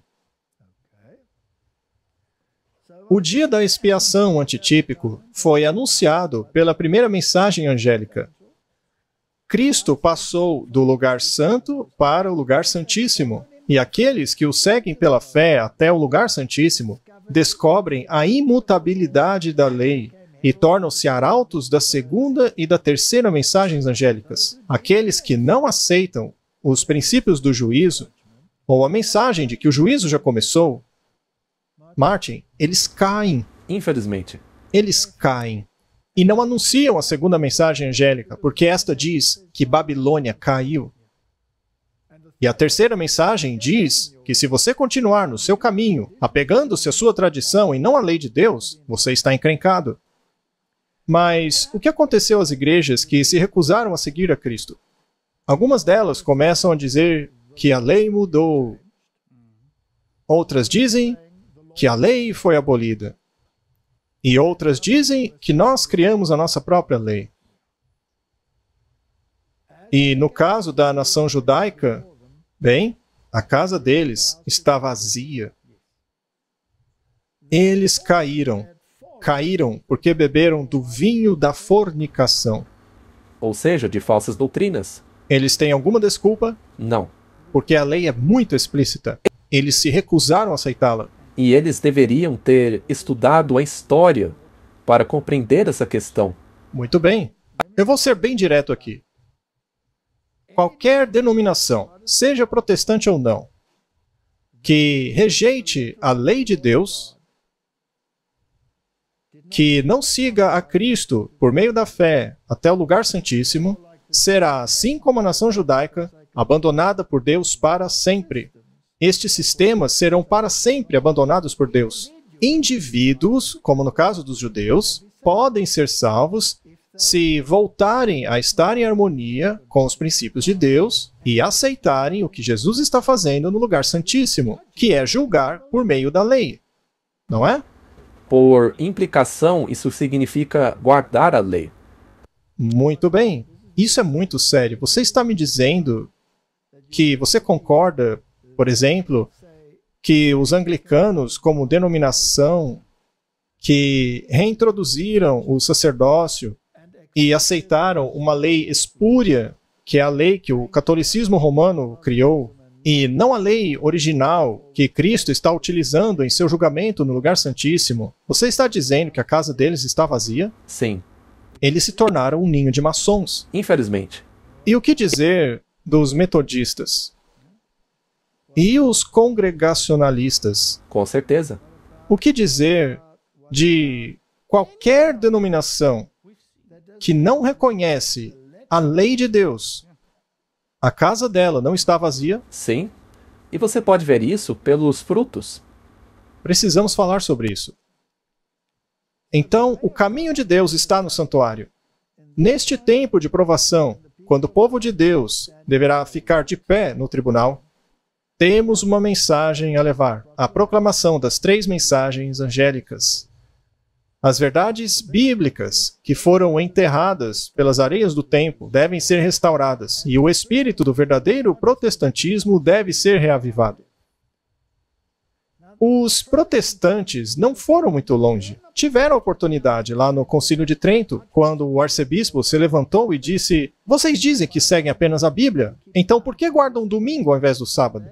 O dia da expiação antitípico foi anunciado pela primeira mensagem angélica. Cristo passou do lugar santo para o lugar santíssimo, e aqueles que o seguem pela fé até o lugar santíssimo descobrem a imutabilidade da lei e tornam-se arautos da segunda e da terceira mensagens angélicas. Aqueles que não aceitam os princípios do juízo, ou a mensagem de que o juízo já começou, Martin, eles caem. Infelizmente. Eles caem. E não anunciam a segunda mensagem angélica, porque esta diz que Babilônia caiu. E a terceira mensagem diz que se você continuar no seu caminho, apegando-se à sua tradição e não à lei de Deus, você está encrencado. Mas o que aconteceu às igrejas que se recusaram a seguir a Cristo? Algumas delas começam a dizer que a lei mudou. Outras dizem que a lei foi abolida. E outras dizem que nós criamos a nossa própria lei. E no caso da nação judaica, bem, a casa deles está vazia. Eles caíram. Caíram porque beberam do vinho da fornicação. Ou seja, de falsas doutrinas. Eles têm alguma desculpa? Não. Porque a lei é muito explícita. Eles se recusaram a aceitá-la. E eles deveriam ter estudado a história para compreender essa questão. Muito bem. Eu vou ser bem direto aqui. Qualquer denominação, seja protestante ou não, que rejeite a lei de Deus, que não siga a Cristo por meio da fé até o lugar santíssimo, será, assim como a nação judaica, abandonada por Deus para sempre. Estes sistemas serão para sempre abandonados por Deus. Indivíduos, como no caso dos judeus, podem ser salvos se voltarem a estar em harmonia com os princípios de Deus e aceitarem o que Jesus está fazendo no lugar santíssimo, que é julgar por meio da lei. Não é? Por implicação, isso significa guardar a lei. Muito bem. Isso é muito sério. Você está me dizendo que você concorda, por exemplo, que os anglicanos, como denominação, que reintroduziram o sacerdócio e aceitaram uma lei espúria, que é a lei que o catolicismo romano criou, e não a lei original que Cristo está utilizando em seu julgamento no lugar santíssimo, você está dizendo que a casa deles está vazia? Sim. Eles se tornaram um ninho de maçons. Infelizmente. E o que dizer dos metodistas? E os congregacionalistas? Com certeza. O que dizer de qualquer denominação que não reconhece a lei de Deus? A casa dela não está vazia? Sim. E você pode ver isso pelos frutos. Precisamos falar sobre isso. Então, o caminho de Deus está no santuário. Neste tempo de provação, quando o povo de Deus deverá ficar de pé no tribunal, temos uma mensagem a levar, a proclamação das 3 mensagens angélicas. As verdades bíblicas que foram enterradas pelas areias do tempo devem ser restauradas, e o espírito do verdadeiro protestantismo deve ser reavivado. Os protestantes não foram muito longe. Tiveram a oportunidade lá no Concílio de Trento, quando o arcebispo se levantou e disse: "Vocês dizem que seguem apenas a Bíblia? Então por que guardam o domingo ao invés do sábado?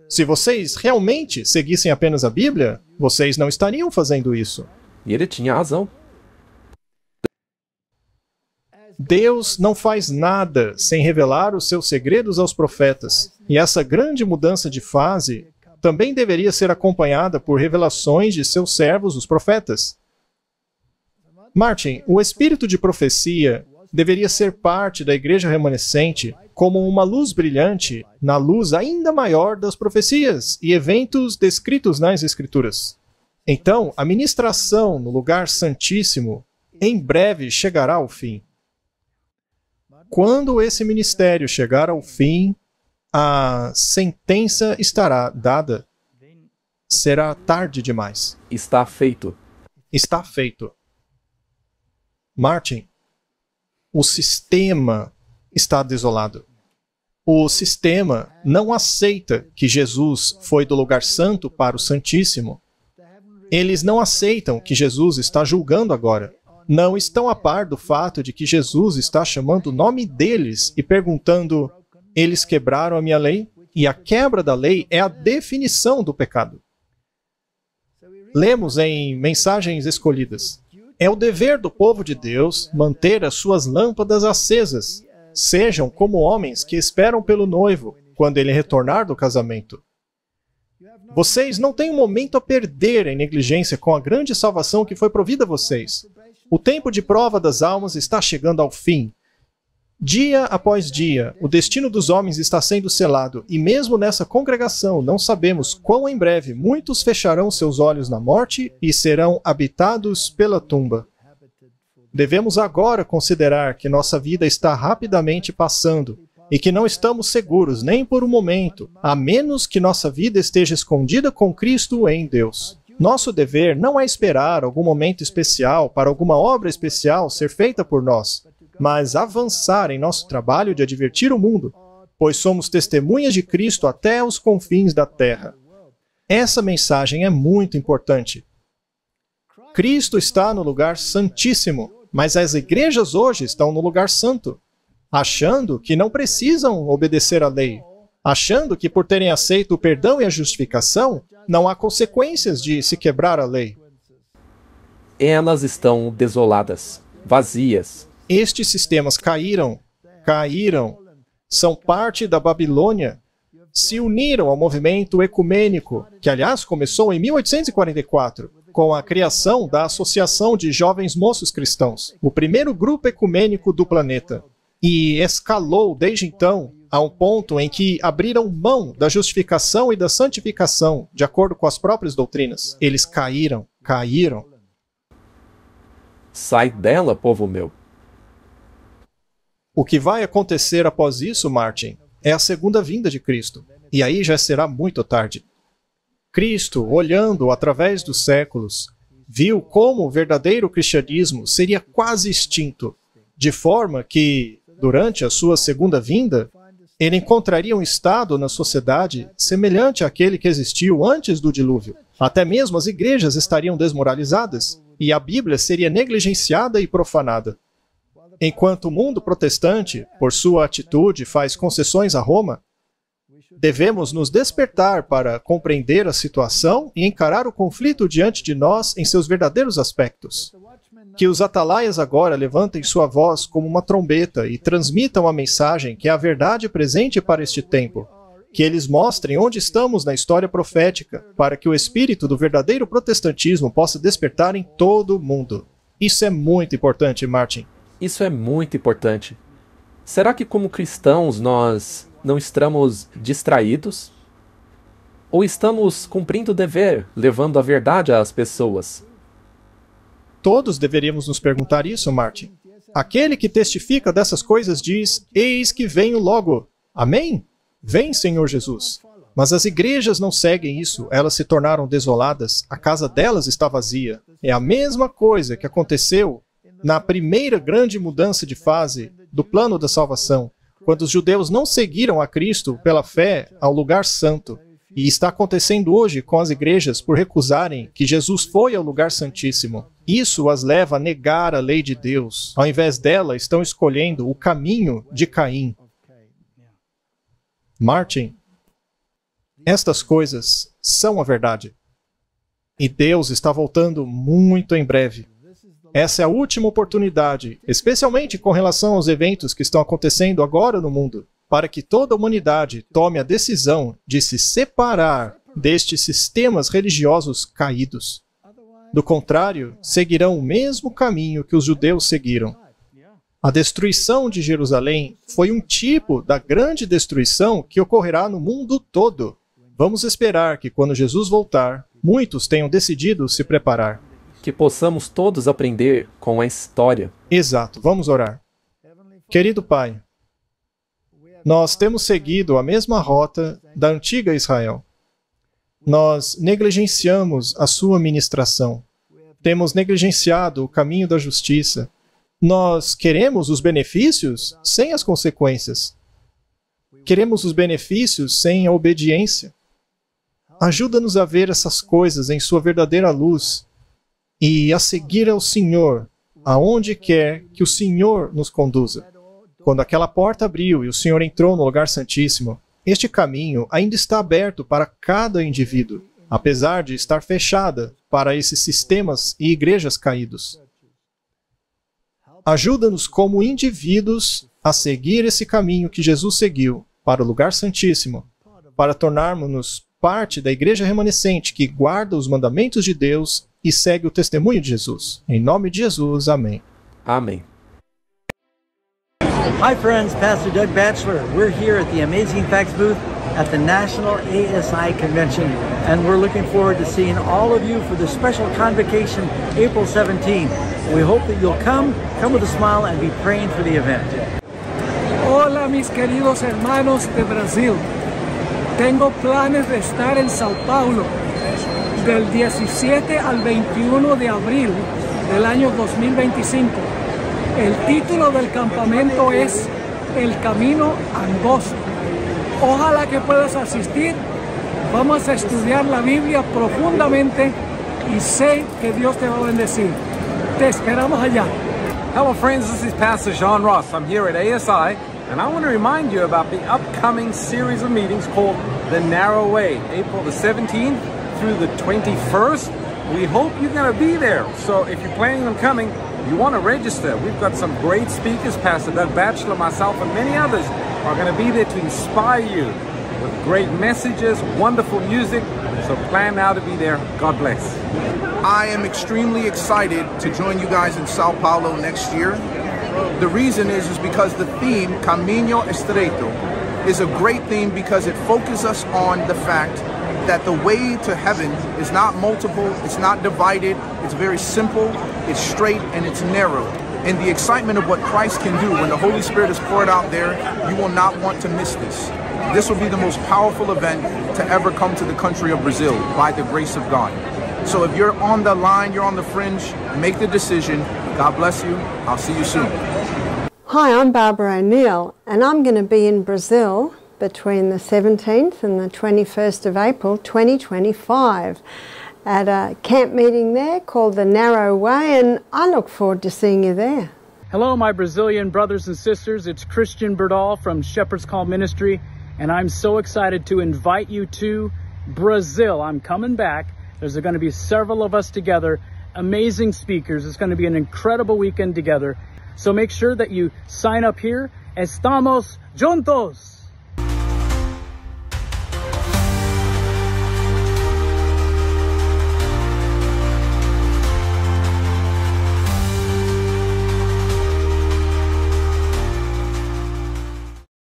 Se vocês realmente seguissem apenas a Bíblia, vocês não estariam fazendo isso." E ele tinha razão. Deus não faz nada sem revelar os seus segredos aos profetas. E essa grande mudança de fase também deveria ser acompanhada por revelações de seus servos, os profetas. Martin, o espírito de profecia deveria ser parte da igreja remanescente como uma luz brilhante na luz ainda maior das profecias e eventos descritos nas Escrituras. Então, a ministração no lugar santíssimo em breve chegará ao fim. Quando esse ministério chegar ao fim, a sentença estará dada. Será tarde demais. Está feito. Está feito. Martin, o sistema está desolado. O sistema não aceita que Jesus foi do lugar santo para o Santíssimo. Eles não aceitam que Jesus está julgando agora. Não estão a par do fato de que Jesus está chamando o nome deles e perguntando: eles quebraram a minha lei? E a quebra da lei é a definição do pecado. Lemos em Mensagens Escolhidas: é o dever do povo de Deus manter as suas lâmpadas acesas. Sejam como homens que esperam pelo noivo, quando ele retornar do casamento. Vocês não têm um momento a perder em negligência com a grande salvação que foi provida a vocês. O tempo de prova das almas está chegando ao fim. Dia após dia, o destino dos homens está sendo selado, e mesmo nessa congregação não sabemos quão em breve muitos fecharão seus olhos na morte e serão habitados pela tumba. Devemos agora considerar que nossa vida está rapidamente passando e que não estamos seguros nem por um momento, a menos que nossa vida esteja escondida com Cristo em Deus. Nosso dever não é esperar algum momento especial para alguma obra especial ser feita por nós, mas avançar em nosso trabalho de advertir o mundo, pois somos testemunhas de Cristo até os confins da terra. Essa mensagem é muito importante. Cristo está no lugar santíssimo, mas as igrejas hoje estão no lugar santo, achando que não precisam obedecer à lei, achando que por terem aceito o perdão e a justificação, não há consequências de se quebrar a lei. Elas estão desoladas, vazias. Estes sistemas caíram, são parte da Babilônia, se uniram ao movimento ecumênico, que aliás começou em 1844, com a criação da Associação de Jovens Moços Cristãos, o primeiro grupo ecumênico do planeta, e escalou desde então a um ponto em que abriram mão da justificação e da santificação, de acordo com as próprias doutrinas. Eles caíram. Sai dela, povo meu. O que vai acontecer após isso, Martin, é a segunda vinda de Cristo. E aí já será muito tarde. Cristo, olhando através dos séculos, viu como o verdadeiro cristianismo seria quase extinto, de forma que, durante a sua segunda vinda, ele encontraria um estado na sociedade semelhante àquele que existiu antes do dilúvio. Até mesmo as igrejas estariam desmoralizadas, e a Bíblia seria negligenciada e profanada. Enquanto o mundo protestante, por sua atitude, faz concessões a Roma, devemos nos despertar para compreender a situação e encarar o conflito diante de nós em seus verdadeiros aspectos. Que os atalaias agora levantem sua voz como uma trombeta e transmitam a mensagem que é a verdade presente para este tempo. Que eles mostrem onde estamos na história profética, para que o espírito do verdadeiro protestantismo possa despertar em todo o mundo. Isso é muito importante, Martin. Isso é muito importante. Será que como cristãos nós não estamos distraídos? Ou estamos cumprindo o dever, levando a verdade às pessoas? Todos deveríamos nos perguntar isso, Martin. Aquele que testifica dessas coisas diz: eis que venho logo. Amém? Vem, Senhor Jesus. Mas as igrejas não seguem isso, elas se tornaram desoladas, a casa delas está vazia. É a mesma coisa que aconteceu na primeira grande mudança de fase do plano da salvação, quando os judeus não seguiram a Cristo pela fé ao lugar santo. E está acontecendo hoje com as igrejas por recusarem que Jesus foi ao lugar santíssimo. Isso as leva a negar a lei de Deus. Ao invés dela, estão escolhendo o caminho de Caim. Martin, estas coisas são a verdade. E Deus está voltando muito em breve. Essa é a última oportunidade, especialmente com relação aos eventos que estão acontecendo agora no mundo, para que toda a humanidade tome a decisão de se separar destes sistemas religiosos caídos. Do contrário, seguirão o mesmo caminho que os judeus seguiram. A destruição de Jerusalém foi um tipo da grande destruição que ocorrerá no mundo todo. Vamos esperar que, quando Jesus voltar, muitos tenham decidido se preparar. Que possamos todos aprender com a história. Exato. Vamos orar. Querido Pai, nós temos seguido a mesma rota da antiga Israel. Nós negligenciamos a sua ministração. Temos negligenciado o caminho da justiça. Nós queremos os benefícios sem as consequências. Queremos os benefícios sem a obediência. Ajuda-nos a ver essas coisas em sua verdadeira luz e a seguir ao Senhor, aonde quer que o Senhor nos conduza. Quando aquela porta abriu e o Senhor entrou no lugar santíssimo, este caminho ainda está aberto para cada indivíduo, apesar de estar fechada para esses sistemas e igrejas caídos. Ajuda-nos como indivíduos a seguir esse caminho que Jesus seguiu para o lugar santíssimo, para tornarmos-nos parte da igreja remanescente que guarda os mandamentos de Deus e segue o testemunho de Jesus. Em nome de Jesus, amém. Amém. Hi friends, Pastor Doug Batchelor. We're here at the Amazing Facts booth at the National ASI Convention, and we're looking forward to seeing all of you for the special convocation April 17. We hope that you'll come with a smile, and be praying for the event. Hola mis queridos hermanos de Brasil. Tengo planes de estar en Sao Paulo del 17 al 21 de abril del año 2025. El título del campamento es El Camino Angosto. Ojalá que puedas asistir. Vamos a estudiar la Biblia profundamente y sé que Dios te va a bendecir. Te esperamos allá. Hello friends, this is Pastor John Ross. I'm here at ASI, and I want to remind you about the upcoming series of meetings called The Narrow Way, April the 17th through the 21st. We hope you're going to be there. So if you're planning on coming, you want to register. We've got some great speakers, Pastor Doug Batchelor, myself, and many others are going to be there to inspire you with great messages, wonderful music. So plan now to be there. God bless. I am extremely excited to join you guys in Sao Paulo next year. The reason is because the theme, Caminho Estreito, is a great theme because it focuses us on the fact that the way to heaven is not multiple, it's not divided, it's very simple, it's straight, and it's narrow. And the excitement of what Christ can do when the Holy Spirit is poured out there, you will not want to miss this. This will be the most powerful event to ever come to the country of Brazil by the grace of God. So if you're on the line, you're on the fringe, make the decision. God bless you. I'll see you soon. Hi, I'm Barbara O'Neill, and I'm going to be in Brazil between the 17th and the 21st of April 2025 at a camp meeting there called The Narrow Way, and I look forward to seeing you there. Hello, my Brazilian brothers and sisters. It's Christian Berdal from Shepherd's Call Ministry, and I'm so excited to invite you to Brazil. I'm coming back. There's going to be several of us together, amazing speakers. It's going to be an incredible weekend together. So make sure that you sign up here. Estamos juntos!